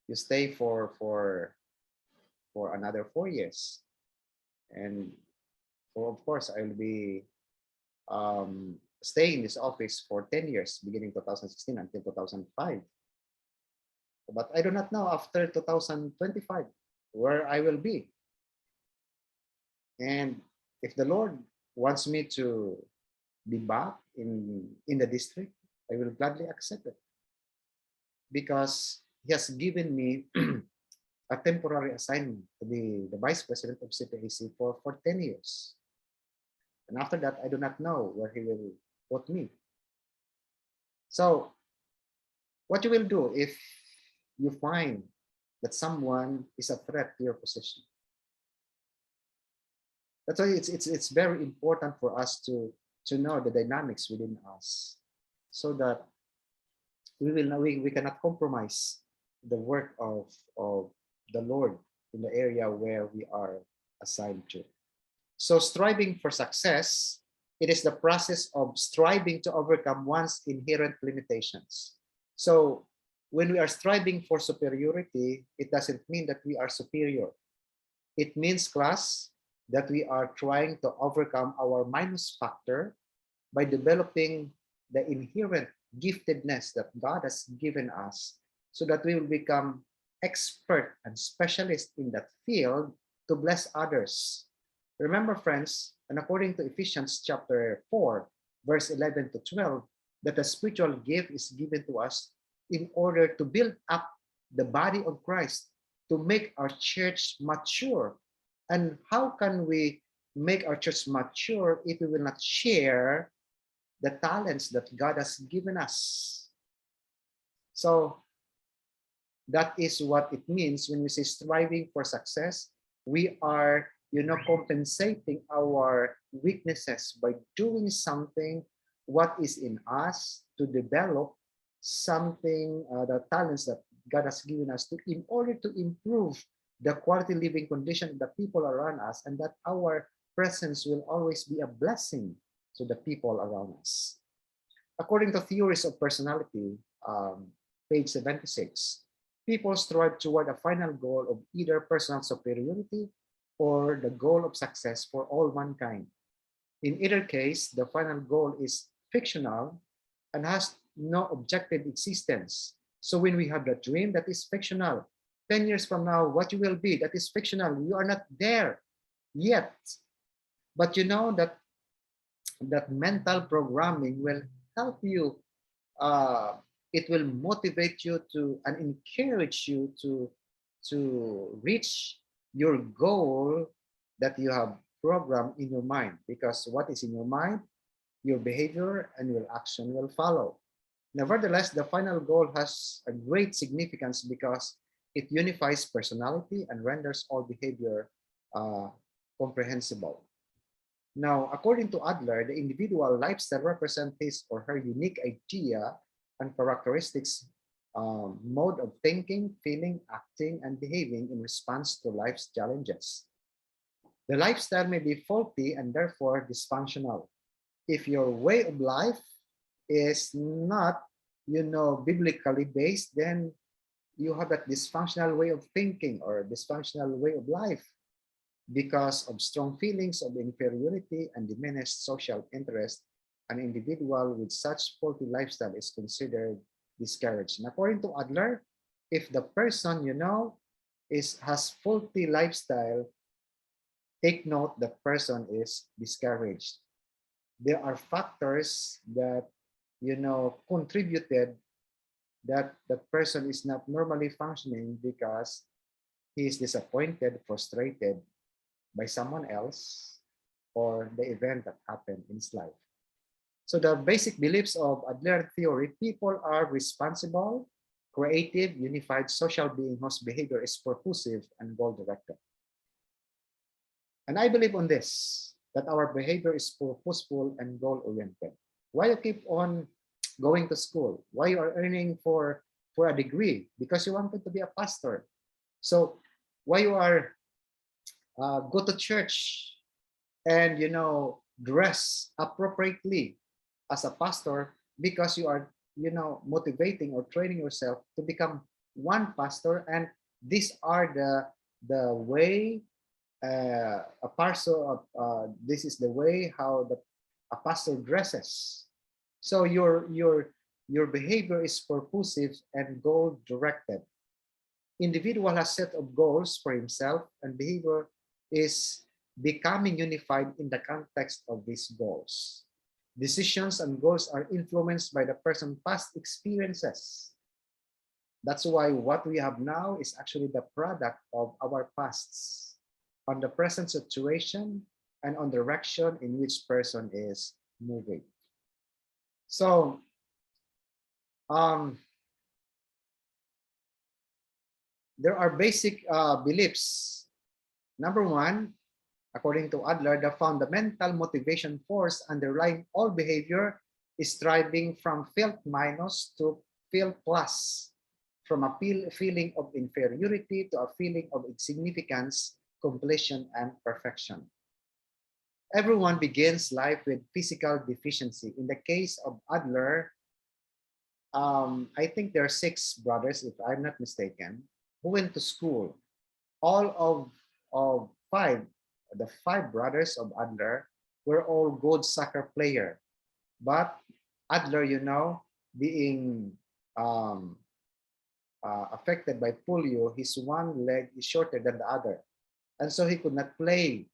you stay for another 4 years, and for, of course, I will be stay in this office for 10 years, beginning 2016 until 2005. But I do not know after 2025 where I will be. And if the Lord wants me to be back in the district, I will gladly accept it, because He has given me a temporary assignment to be the vice president of CPAC for 10 years. And after that, I do not know where He will put me. So what you will do if you find that someone is a threat to your position? That's why it's very important for us to know the dynamics within us, so that we cannot compromise the work of the Lord in the area where we are assigned to. So striving for success, it is the process of striving to overcome one's inherent limitations. So when we are striving for superiority, it doesn't mean that we are superior. It means, class, that we are trying to overcome our minus factor by developing the inherent giftedness that God has given us, so that we will become expert and specialist in that field to bless others. Remember, friends, and according to Ephesians chapter 4, verse 11 to 12, that a spiritual gift is given to us in order to build up the body of Christ, to make our church mature. And how can we make our church mature if we will not share the talents that God has given us? So that is what it means when we say striving for success. We are, compensating our weaknesses by doing something what is in us to develop something, the talents that God has given us, to in order to improve the quality living condition of the people around us, and that our presence will always be a blessing to the people around us. According to theories of personality, page 76, people strive toward a final goal of either personal superiority or the goal of success for all mankind. In either case, the final goal is fictional and has no objective existence. So when we have the dream, that is fictional. 10 years from now, what you will be, that is fictional. You are not there yet. But you know that mental programming will help you it will motivate you to and encourage you to reach your goal that you have programmed in your mind, because what is in your mind, your behavior and your action will follow. Nevertheless, the final goal has a great significance because it unifies personality and renders all behavior comprehensible. Now, according to Adler, the individual lifestyle represents his or her unique idea and characteristics, mode of thinking, feeling, acting, and behaving in response to life's challenges. The lifestyle may be faulty and therefore dysfunctional. If your way of life is not, biblically based, then you have that dysfunctional way of thinking or dysfunctional way of life because of strong feelings of inferiority and diminished social interest. An individual with such faulty lifestyle is considered discouraged. And according to Adler, if the person has faulty lifestyle, take note that person is discouraged. There are factors that contributed that that person is not normally functioning because he is disappointed, frustrated by someone else or the event that happened in his life. So the basic beliefs of Adlerian theory: people are responsible, creative, unified social being whose behavior is purposive and goal-directed. And I believe on this, that our behavior is purposeful and goal-oriented. Why you keep on going to school? Why you are earning for a degree? Because you wanted to be a pastor. So why you are go to church and dress appropriately as a pastor? Because you are motivating or training yourself to become one pastor, and these are the way a pastor this is the way how a pastor dresses. So your behavior is purposive and goal directed. Individual has set of goals for himself, and behavior is becoming unified in the context of these goals. Decisions and goals are influenced by the person's past experiences. That's why what we have now is actually the product of our pasts, on the present situation and on the direction in which person is moving. So there are basic beliefs. Number one, according to Adler, the fundamental motivation force underlying all behavior is striving from felt minus to felt plus, from a feeling of inferiority to a feeling of insignificance, completion, and perfection. Everyone begins life with physical deficiency. In the case of Adler, I think there are 6 brothers, if I'm not mistaken, who went to school. All of 5, the 5 brothers of Adler were all good soccer player. But Adler, being affected by polio, his one leg is shorter than the other. And so he could not play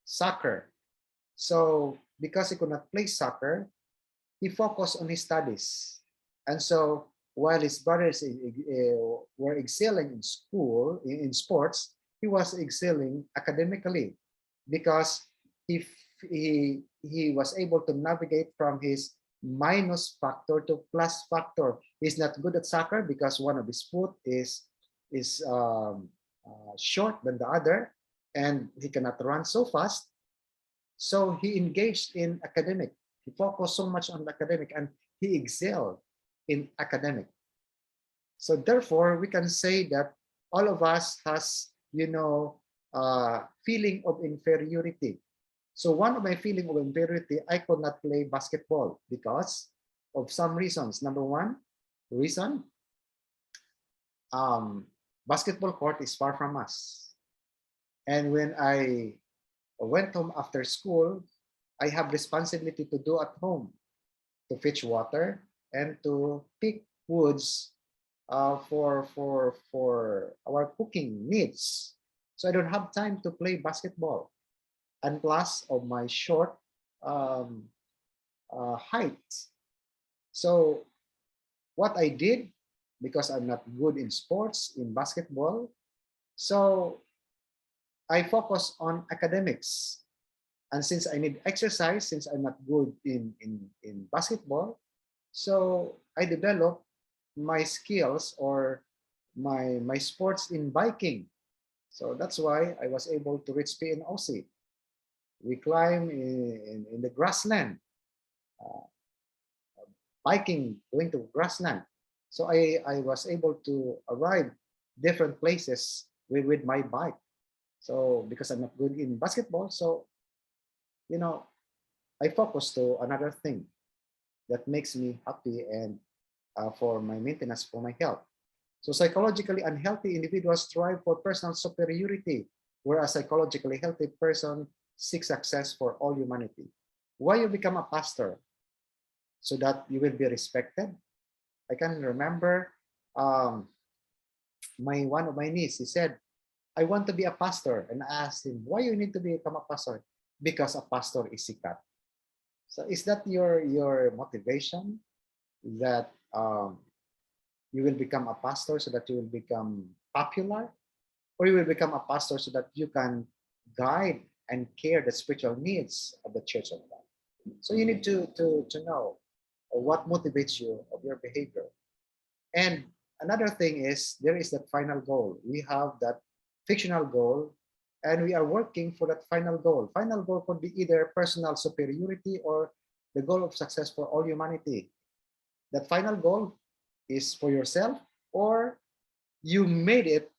soccer. So because he could not play soccer, he focused on his studies. And so while his brothers were excelling in school, in sports, he was excelling academically because he was able to navigate from his minus factor to plus factor. He's not good at soccer because one of his foot is short than the other, and he cannot run so fast. So he engaged in academic. He focused so much on academic, and he excelled in academic. So therefore, we can say that all of us has, feeling of inferiority. So one of my feeling of inferiority, I could not play basketball because of some reasons. Number one reason, basketball court is far from us. And when I went home after school, I have responsibility to do at home, to fetch water and to pick woods for our cooking needs. So I don't have time to play basketball. And plus of my short height. So what I did, because I'm not good in sports, in basketball, so I focus on academics. And since I need exercise, since I'm not good in basketball, so I develop my skills or my sports in biking. So that's why I was able to reach PNOC. We climb in the grassland, uh, biking, going to grassland. So I was able to arrive different places with my bike. So because I'm not good in basketball, so you know, I focus to another thing that makes me happy and for my maintenance, for my health. So psychologically unhealthy individuals strive for personal superiority, whereas psychologically healthy person seeks success for all humanity. Why you become a pastor? So that you will be respected. I can remember um, one of my niece, he said, I want to be a pastor. And I asked him, why you need to become a pastor? Because a pastor is sikat. So is that your motivation that you will become a pastor so that you will become popular? Or you will become a pastor so that you can guide and care the spiritual needs of the church of God? So you need to know what motivates you of your behavior. And another thing is there is that final goal. We have that fictional goal and we are working for that final goal. Final goal could be either personal superiority or the goal of success for all humanity. That final goal is for yourself or you made it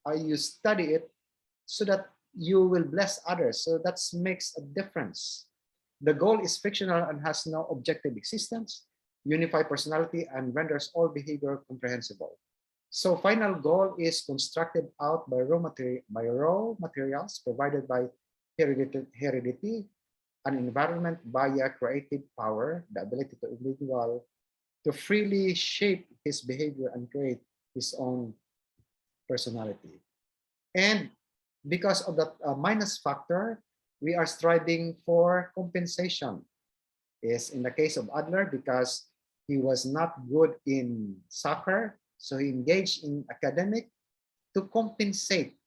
or you study it so that you will bless others. So that makes a difference. The goal is fictional and has no objective existence, unify personality, and renders all behavior comprehensible. So final goal is constructed out by raw materials provided by heredity, an environment via creative power, the ability to individual to freely shape his behavior and create his own personality. And because of that minus factor, we are striving for compensation. Is in the case of Adler because he was not good in soccer, so he engaged in academic to compensate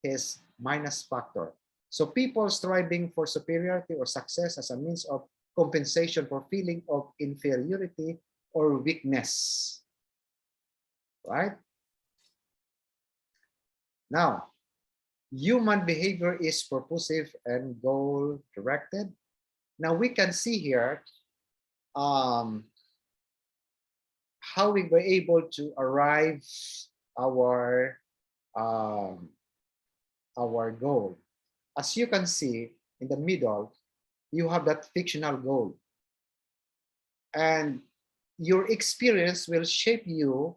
his minus factor. So people striving for superiority or success as a means of compensation for feeling of inferiority or weakness, right? Now, human behavior is purposive and goal-directed. Now we can see here how we were able to arrive our um, our goal. As you can see in the middle, you have that fictional goal, and your experience will shape you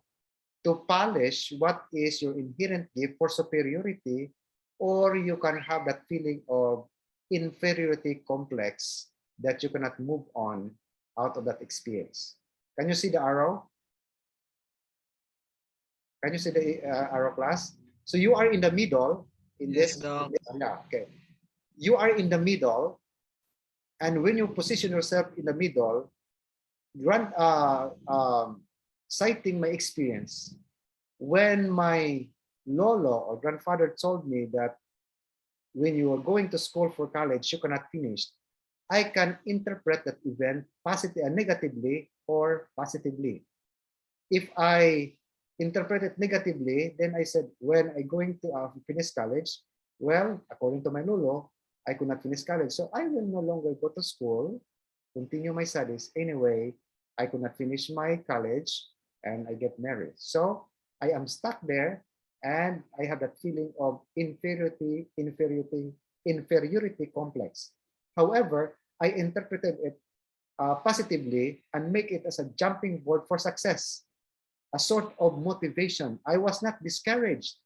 to polish what is your inherent gift for superiority, or you can have that feeling of inferiority complex that you cannot move on out of that experience. Can you see the arrow? Can you see the arrow, class? So you are in the middle in Yes, this. Doc. Yeah, okay. You are in the middle, and when you position yourself in the middle, citing my experience, when my lolo or grandfather told me that when you are going to school for college, you cannot finish, I can interpret that event positively, negatively, or positively. If I interpret it negatively, then I said, when I going to finish college, well, according to my lolo, I could not finish college. So I will no longer go to school, continue my studies. Anyway, I could not finish my college and I get married. So I am stuck there and I have that feeling of inferiority complex. However, I interpreted it positively and make it as a jumping board for success, a sort of motivation. I was not discouraged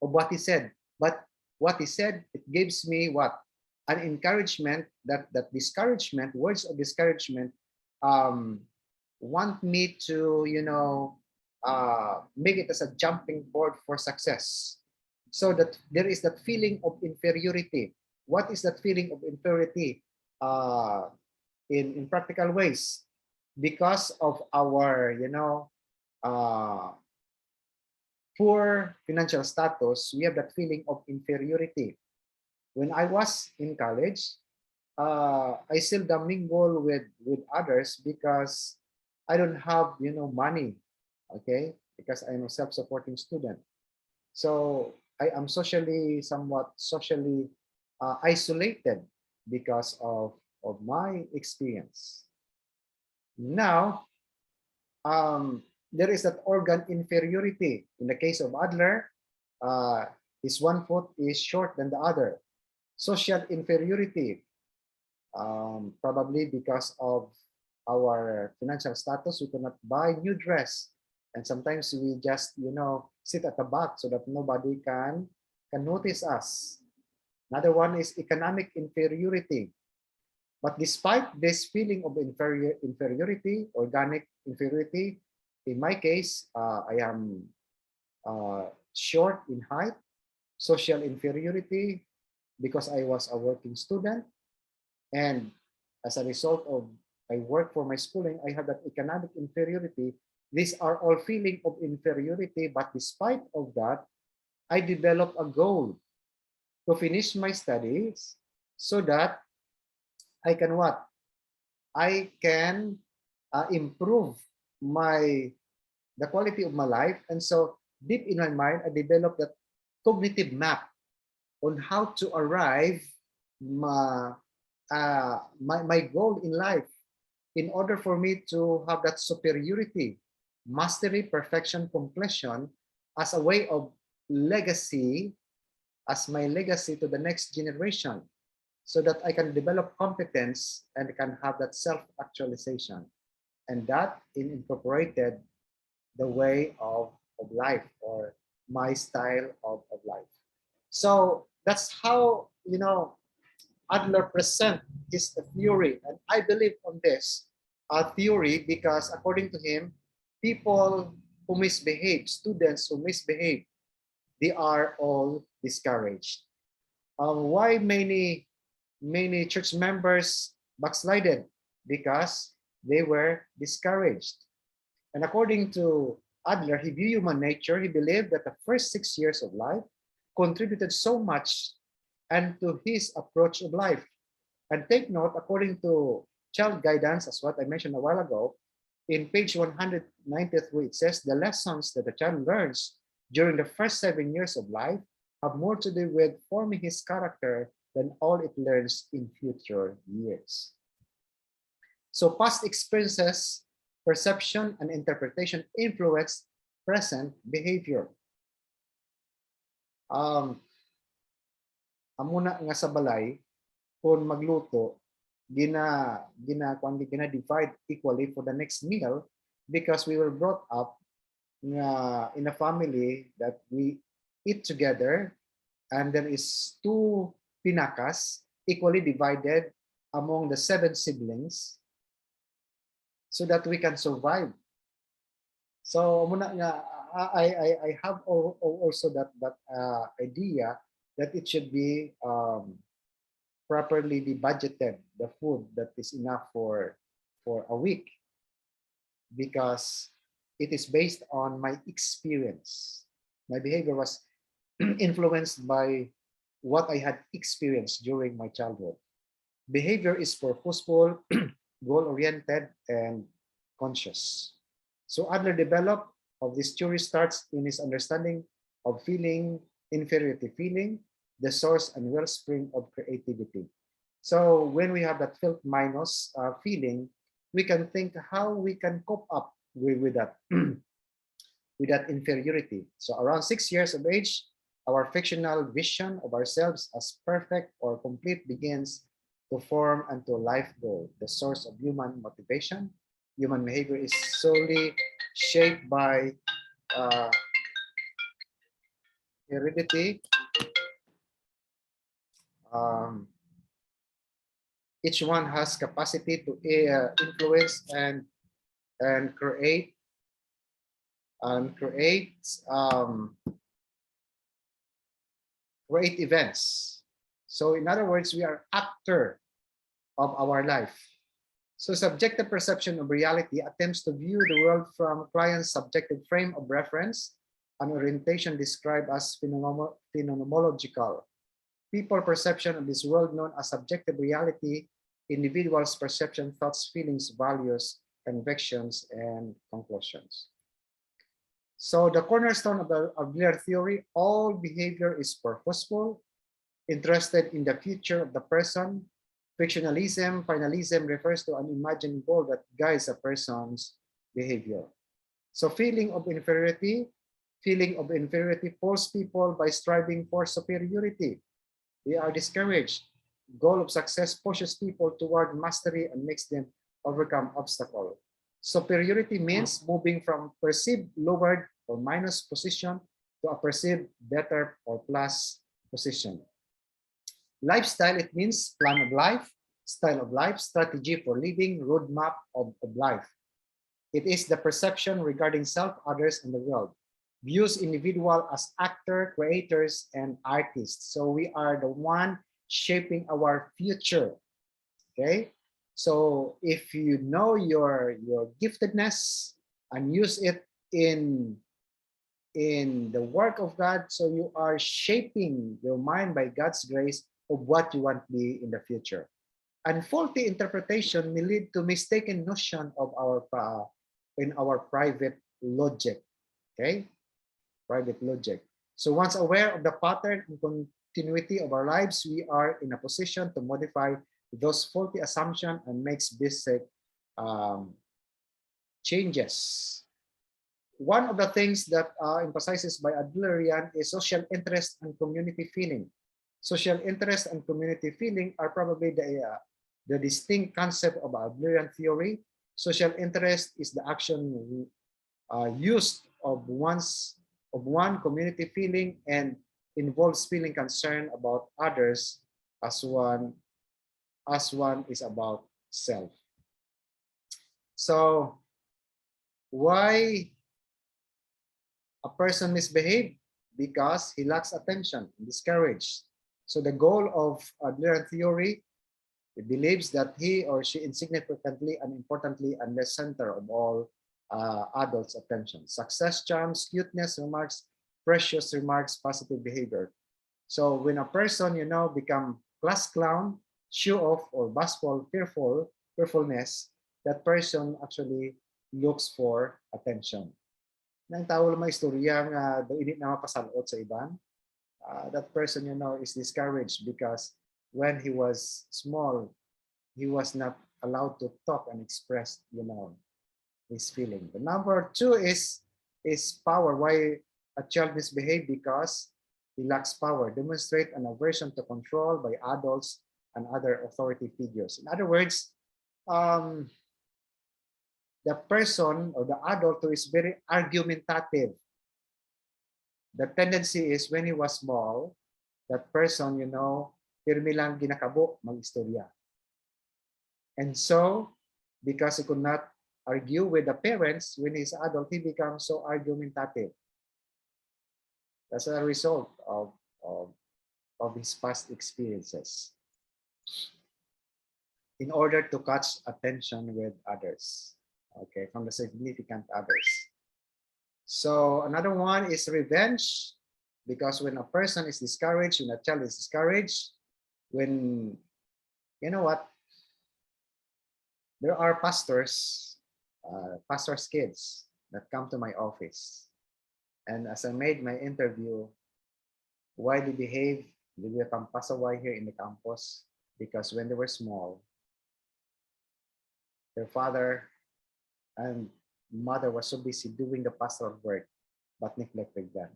of what he said, but what he said, it gives me what? An encouragement that discouragement, words of discouragement, want me to, make it as a jumping board for success. So that there is that feeling of inferiority. What is that feeling of inferiority in practical ways? because of our, uh, poor financial status, we have that feeling of inferiority. When I was in college, I still mingle with others because I don't have, money, okay, because I'm a self-supporting student. So I am somewhat socially isolated because of my experience. Now, there is that organ inferiority. In the case of Adler, uh, his one foot is short than the other. Social inferiority, probably because of our financial status, we cannot buy new dress, and sometimes we just, sit at the back so that nobody can notice us. Another one is economic inferiority. But despite this feeling of inferiority, organic inferiority, in my case, I am short in height, social inferiority because I was a working student, and as a result of I work for my schooling, I have that economic inferiority. These are all feeling of inferiority, but despite of that, I develop a goal to finish my studies so that I can what? I can improve my the quality of my life. And so deep in my mind, I developed that cognitive map on how to arrive my, my goal in life in order for me to have that superiority, mastery, perfection, completion as a way of legacy, as my legacy to the next generation, so that I can develop competence and can have that self-actualization. And that incorporated the way of life, or my style of life. So that's how, Adler present his theory. And I believe on this theory because according to him, people who misbehave, students who misbehave, they are all discouraged. Why many church members backslided? Because they were discouraged. And according to Adler, he viewed human nature. He believed that the first 6 years of life contributed so much and to his approach of life. And take note, according to child guidance, as what I mentioned a while ago, in page 193, it says the lessons that the child learns during the first 7 years of life have more to do with forming his character than all it learns in future years. So past experiences, perception, and interpretation influence present behavior. Amuna nga sa balay, kung magluto, gina divide equally for the next meal because we were brought up in a family that we eat together, and there is two pinakas equally divided among the 7 siblings so that we can survive. So muna nga I have also that idea that it should be properly be budgeted, the food that is enough for a week, because it is based on my experience. My behavior was influenced by what I had experienced during my childhood. Behavior is purposeful, goal-oriented, and conscious. So Adler developed of this theory starts in his understanding of feeling, inferiority feeling, the source and wellspring of creativity. So when we have that felt minus feeling, we can think how we can cope up with that with that inferiority. So around 6 years of age, our fictional vision of ourselves as perfect or complete begins to form into a life goal, the source of human motivation. Human behavior is solely shaped by uh, heredity. Um, each one has capacity to influence and create and create create events. So in other words, we are actor of our life. So subjective perception of reality attempts to view the world from client's subjective frame of reference, an orientation described as phenomenological. People perception of this world known as subjective reality, individuals' perception, thoughts, feelings, values, convictions, and conclusions. So the cornerstone of the Adler theory, all behavior is purposeful, interested in the future of the person. Fictionalism, finalism refers to an imagined goal that guides a person's behavior. So feeling of inferiority pulls people by striving for superiority. They are discouraged. Goal of success pushes people toward mastery and makes them overcome obstacles. Superiority means moving from perceived lowered or minus position to a perceived better or plus position. Lifestyle, it means plan of life, style of life, strategy for living, roadmap of life. It is the perception regarding self, others, and the world. Views individual as actor, creators, and artists. So we are the one shaping our future. Okay. So if you know your giftedness and use it in the work of God, so you are shaping your mind by God's grace of what you want to be in the future. And faulty interpretation may lead to mistaken notion of our in our private logic. Okay, private logic. So once aware of the pattern and continuity of our lives, we are in a position to modify those faulty assumptions and makes basic changes. One of the things that emphasizes by Adlerian is social interest and community feeling. Social interest and community feeling are probably the distinct concept of Adlerian theory. Social interest is the action used of one community feeling and involves feeling concern about others as one is about self. So why a person misbehaves? Because he lacks attention, discouraged. So the goal of Adlerian theory, he believes that he or she insignificantly and importantly and the center of all adults' attention. Success charms, cuteness remarks, precious remarks, positive behavior. So when a person, become class clown, show off or bashful, fearfulness, that person actually looks for attention. Nang tawag may istorya nga do init na mapasalot sa iban, that person, is discouraged because when he was small, he was not allowed to talk and express, his feeling. The number two is power. Why a child misbehave? Because he lacks power. Demonstrate an aversion to control by adults and other authority figures. In other words, the person or the adult who is very argumentative. The tendency is when he was small, that person, pirmi lang ginakabo, mag-istorya. And so, because he could not argue with the parents, when he's adult, he becomes so argumentative. That's a result of his past experiences. In order to catch attention with others, okay, from the significant others. So another one is revenge, because when a person is discouraged, when a child is discouraged, when, there are pastors' kids that come to my office. And as I made my interview, why they behave, they become pasaway here in the campus, because when they were small, their father and mother was so busy doing the pastoral work, but neglected them.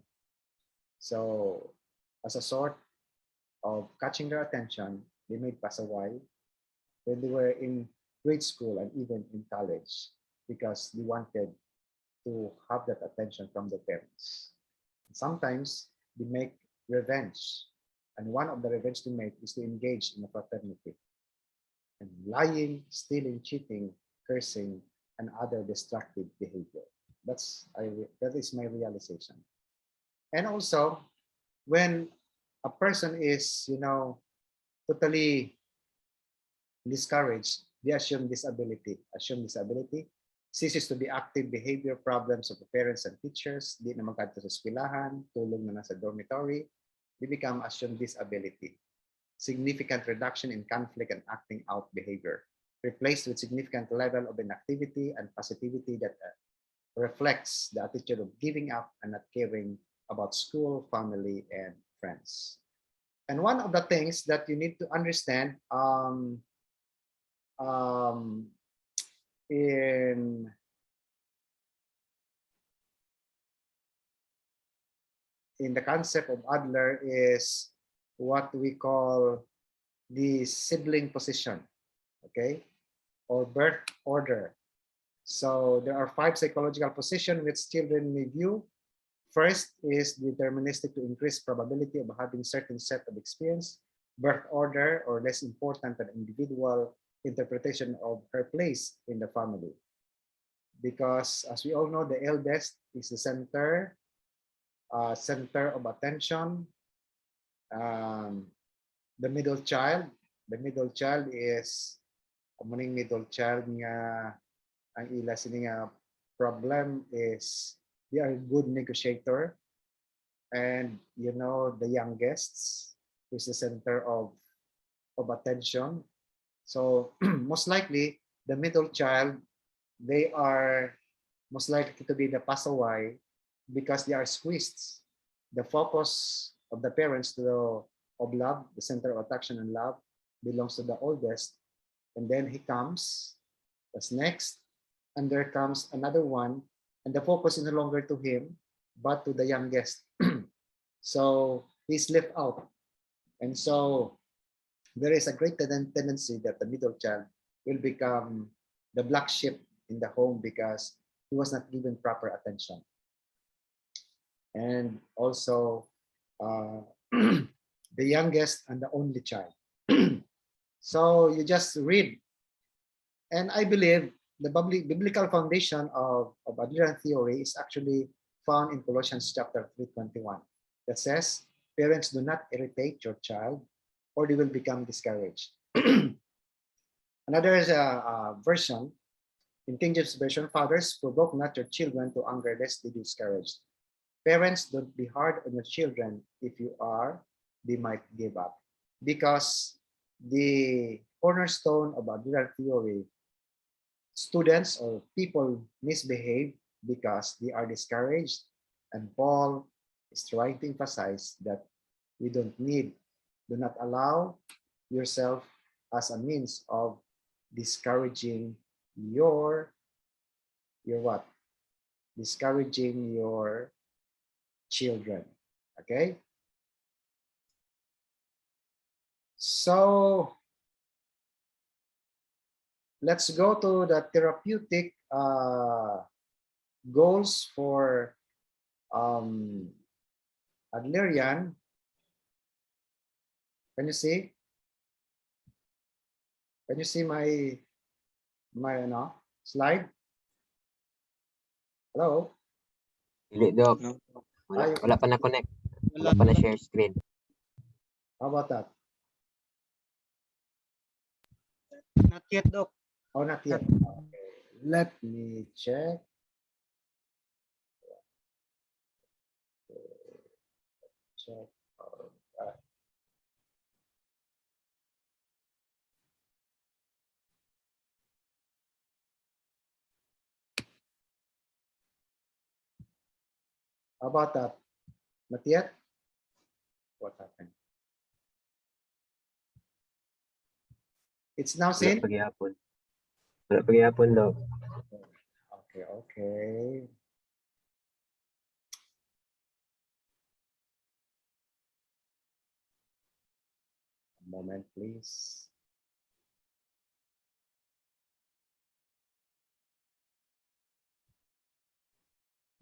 So as a sort of catching their attention, they made pasaway when they were in grade school and even in college, because they wanted to have that attention from the parents. Sometimes they make revenge, and one of the revenge they make is to engage in a fraternity and lying, stealing, cheating, cursing, and other destructive behavior. That is my realization. And also, when a person is, totally discouraged, the assumed disability. Assumed disability ceases to be active behavior problems of the parents and teachers, di na magkadto sa eskwelahan, tulong na sa dormitory, they become assumed disability. Significant reduction in conflict and acting out behavior, replaced with significant level of inactivity and passivity that reflects the attitude of giving up and not caring about school, family, and friends. And one of the things that you need to understand um, in the concept of Adler is what we call the sibling position, okay, or birth order. So there are 5 psychological positions which children may view. First is deterministic to increase probability of having certain set of experience, birth order, or less important than individual interpretation of her place in the family. Because as we all know, the eldest is the center of attention. The middle child is umuning middle child nga ang ila sini nga problem is they are a good negotiator, and you know the youngest is the center of attention. So most likely the middle child, they are most likely to be the pasaway because they are squeezed. The focus of the parents of love, the center of attraction and love, belongs to the oldest, and then he comes, that's next, and there comes another one, and the focus is no longer to him, but to the youngest. So he's left out. And so there is a great tendency that the middle child will become the black sheep in the home because he was not given proper attention. And also the youngest and the only child. So you just read. And I believe the biblical foundation of Adlerian theory is actually found in Colossians chapter 3:21 that says, parents, do not irritate your child or they will become discouraged. Another version, in King James Version, fathers, provoke not your children to anger lest they be discouraged. Parents, don't be hard on your children. If you are, they might give up. Because the cornerstone of Adlerian theory, students or people misbehave because they are discouraged. And Paul is trying to emphasize that we do not allow yourself as a means of discouraging your what? Discouraging your children. Okay? So let's go to the therapeutic goals for Adlerian. Can you see? Can you see my slide? Hello? Dili, Doc. No. Wala pa na-connect. Wala pa na-share screen. How about that? Not yet, Doc. Oh, not yet. Okay. Let me check. Check. Alright. How about that? Not yet? What happened? It's now Wala seen? pa gyapon. Wala pa gyapon, Doc. Okay, okay. A moment, please.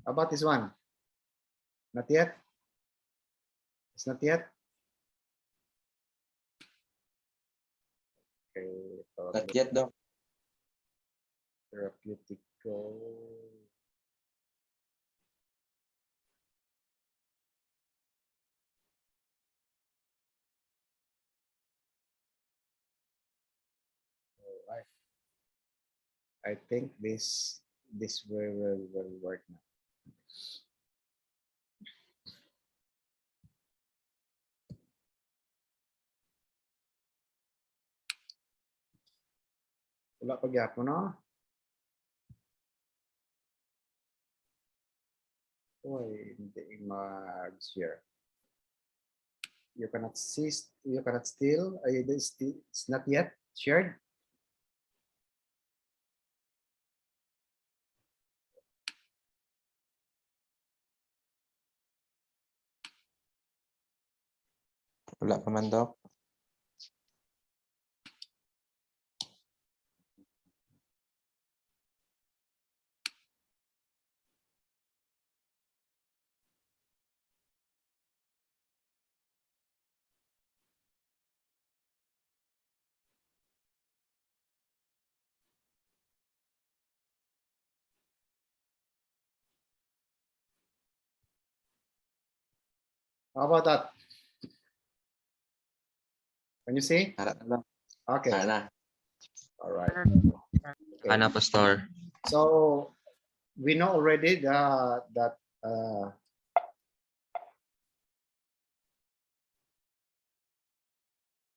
How about this one? Not yet? It's not yet? Okay. Not yet, Doc. Therapeutic goal. All right. I think this will work now. Wala pa gyapon no? Uy, hindi mag-share. You cannot see, you cannot still, it's not yet shared. Wala pa man, Doc. How about that? Can you see? Wala na, Doc. Okay. Ana. All right. Okay. Ana, Pastor. So we know already that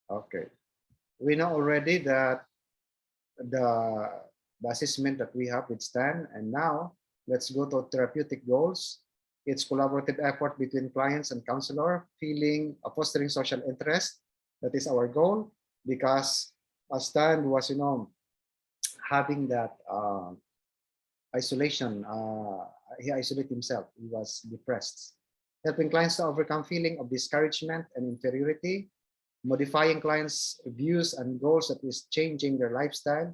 okay. We know already that the assessment that we have with Stan, and now let's go to therapeutic goals. It's collaborative effort between clients and counselor, fostering social interest. That is our goal, because Stan was, having that isolation. He isolated himself. He was depressed. Helping clients to overcome feeling of discouragement and inferiority, modifying clients' views and goals, that is changing their lifestyle,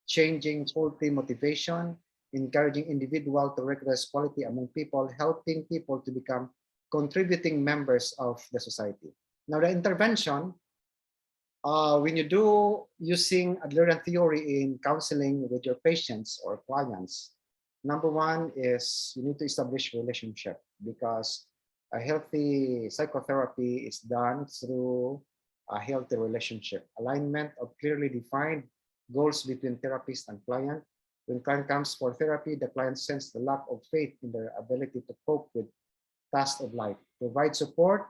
changing faulty motivation, encouraging individual to recognize quality among people, helping people to become contributing members of the society. Now, the intervention, when you do using Adlerian theory in counseling with your patients or clients, number one is you need to establish relationship, because a healthy psychotherapy is done through a healthy relationship, alignment of clearly defined goals between therapist and client. When client comes for therapy, the client senses the lack of faith in their ability to cope with tasks of life. Provide support,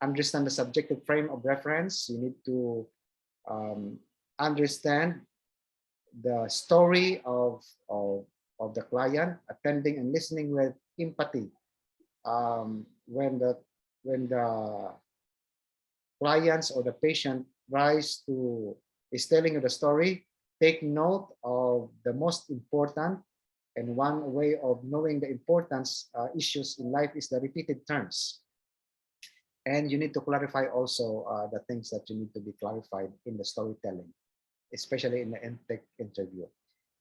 understand the subjective frame of reference. You need to understand the story of the client, attending and listening with empathy. When the clients or the patient is telling you the story, take note of the most important, and one way of knowing the importance issues in life is the repeated terms. And you need to clarify also the things that you need to be clarified in the storytelling, especially in the intake interview.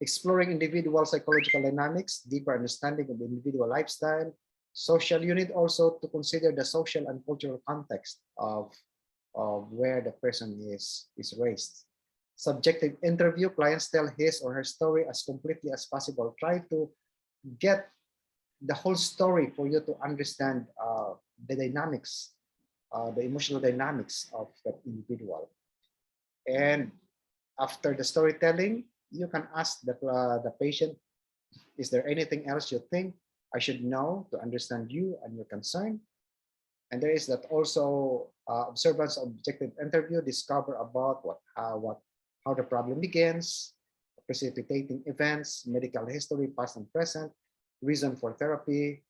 Exploring individual psychological dynamics, deeper understanding of the individual lifestyle, social. You need also to consider the social and cultural context of where the person is raised. Subjective interview, clients tell his or her story as completely as possible. Try to get the whole story for you to understand the dynamics, the emotional dynamics of that individual. And after the storytelling, you can ask the patient, is there anything else you think I should know to understand you and your concern? And there is that also observance objective interview, discover about how the problem begins, precipitating events, medical history, past and present, reason for therapy,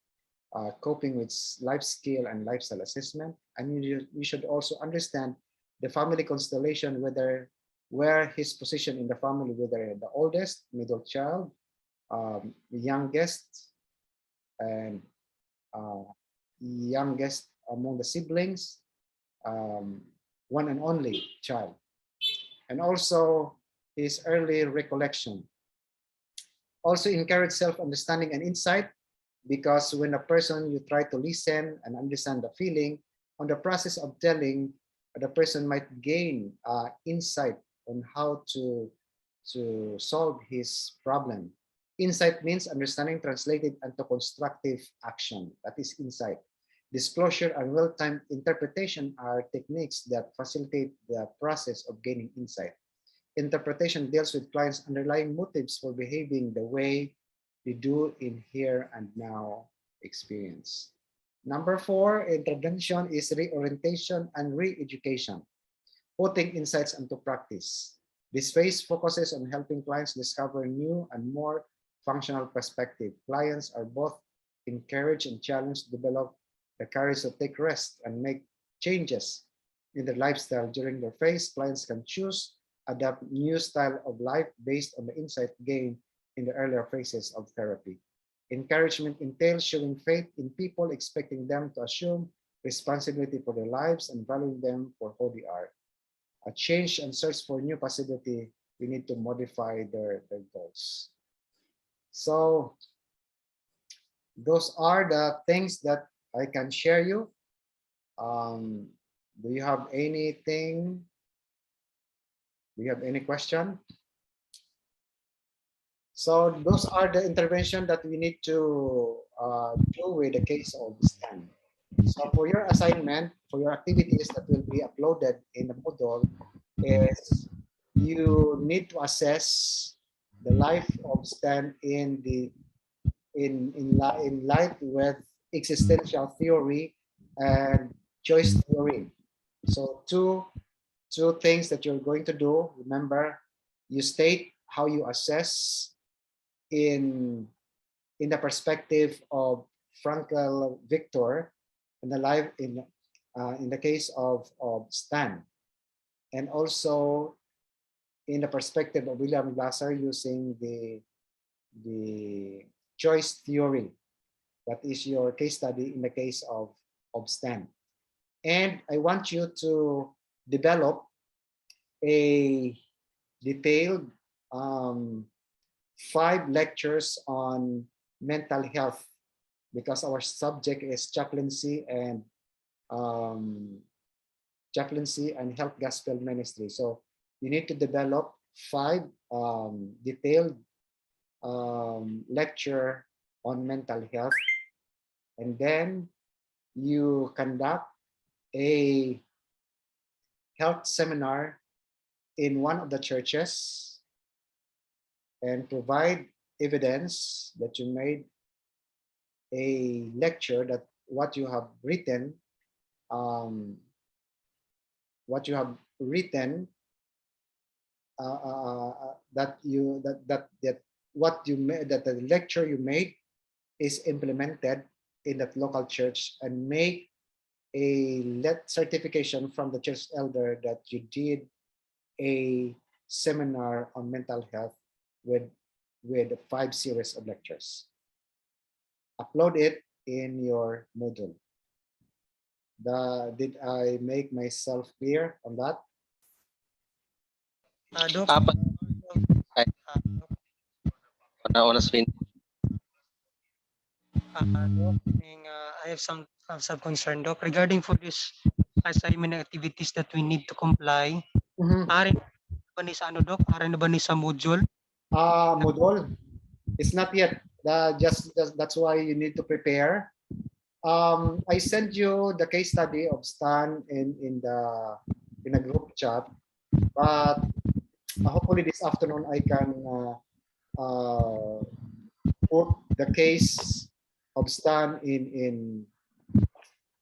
coping with life skill and lifestyle assessment. And you should also understand the family constellation, where his position in the family, whether the oldest, middle child, the youngest, and youngest among the siblings, one and only child, and also his early recollection. Also encourage self-understanding and insight, because when a person, you try to listen and understand the feeling, on the process of telling, the person might gain insight on how to solve his problem. Insight means understanding translated into constructive action. That is insight. Disclosure and real-time interpretation are techniques that facilitate the process of gaining insight. interpretation deals with clients' underlying motives for behaving the way they do in here and now experience. Number 4, intervention is reorientation and re-education, putting insights into practice. This phase focuses on helping clients discover new and more functional perspective. Clients are both encouraged and challenged to develop the courage to take rest and make changes in their lifestyle. During their phase, clients can choose, adapt new style of life based on the insight gained in the earlier phases of therapy. Encouragement entails showing faith in people, expecting them to assume responsibility for their lives and valuing them for who they are. A change and search for new possibility, we need to modify their goals. So those are the things that I can share you. Do you have anything? Do you have any question? So those are the intervention that we need to do with the case of STEM. So for your assignment, for your activities that will be uploaded in the Moodle, is you need to assess the life of STEM in light with existential theory and choice theory. So two things that you're going to do. Remember, you state how you assess in the perspective of Frankel Victor in the case of Stan, and also in the perspective of William Glasser using the choice theory. That is your case study in the case of Stan. And I want you to develop a detailed 5 lectures on mental health, because our subject is chaplaincy and health gospel ministry. So you need to develop 5 detailed lecture on mental health, and then you conduct a health seminar in one of the churches and provide evidence that you made a lecture, that what you have written that the lecture you made is implemented in that local church, and make a certification from the church elder that you did a seminar on mental health with 5 series of lectures. Upload it in your Moodle. Did I make myself clear on that? Doc, Apat na una screen. Doc, I have some concern, Doc, regarding for this assignment activities that we need to comply. Ari ba ni sa ano, Doc? Ari na ba ni sa module? Moodle, it's not yet. That's why you need to prepare. I sent you the case study of Stan in a group chat, but hopefully this afternoon I can put the case of Stan in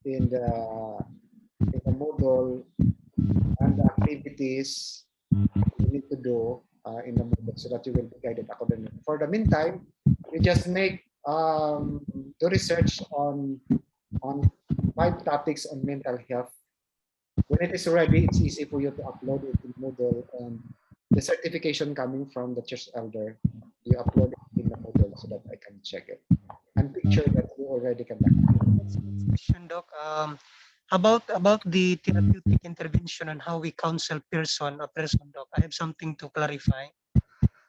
the Moodle and the activities you need to do in the Moodle, so that you will be guided accordingly. For the meantime, you just make do research on 5 topics on mental health. When it is ready, it's easy for you to upload it in Moodle, and the certification coming from the church elder, you upload it in the Moodle so that I can check it and picture that you already conducted. Next question, Doc. About the therapeutic intervention and how we counsel a person, Doc. I have something to clarify.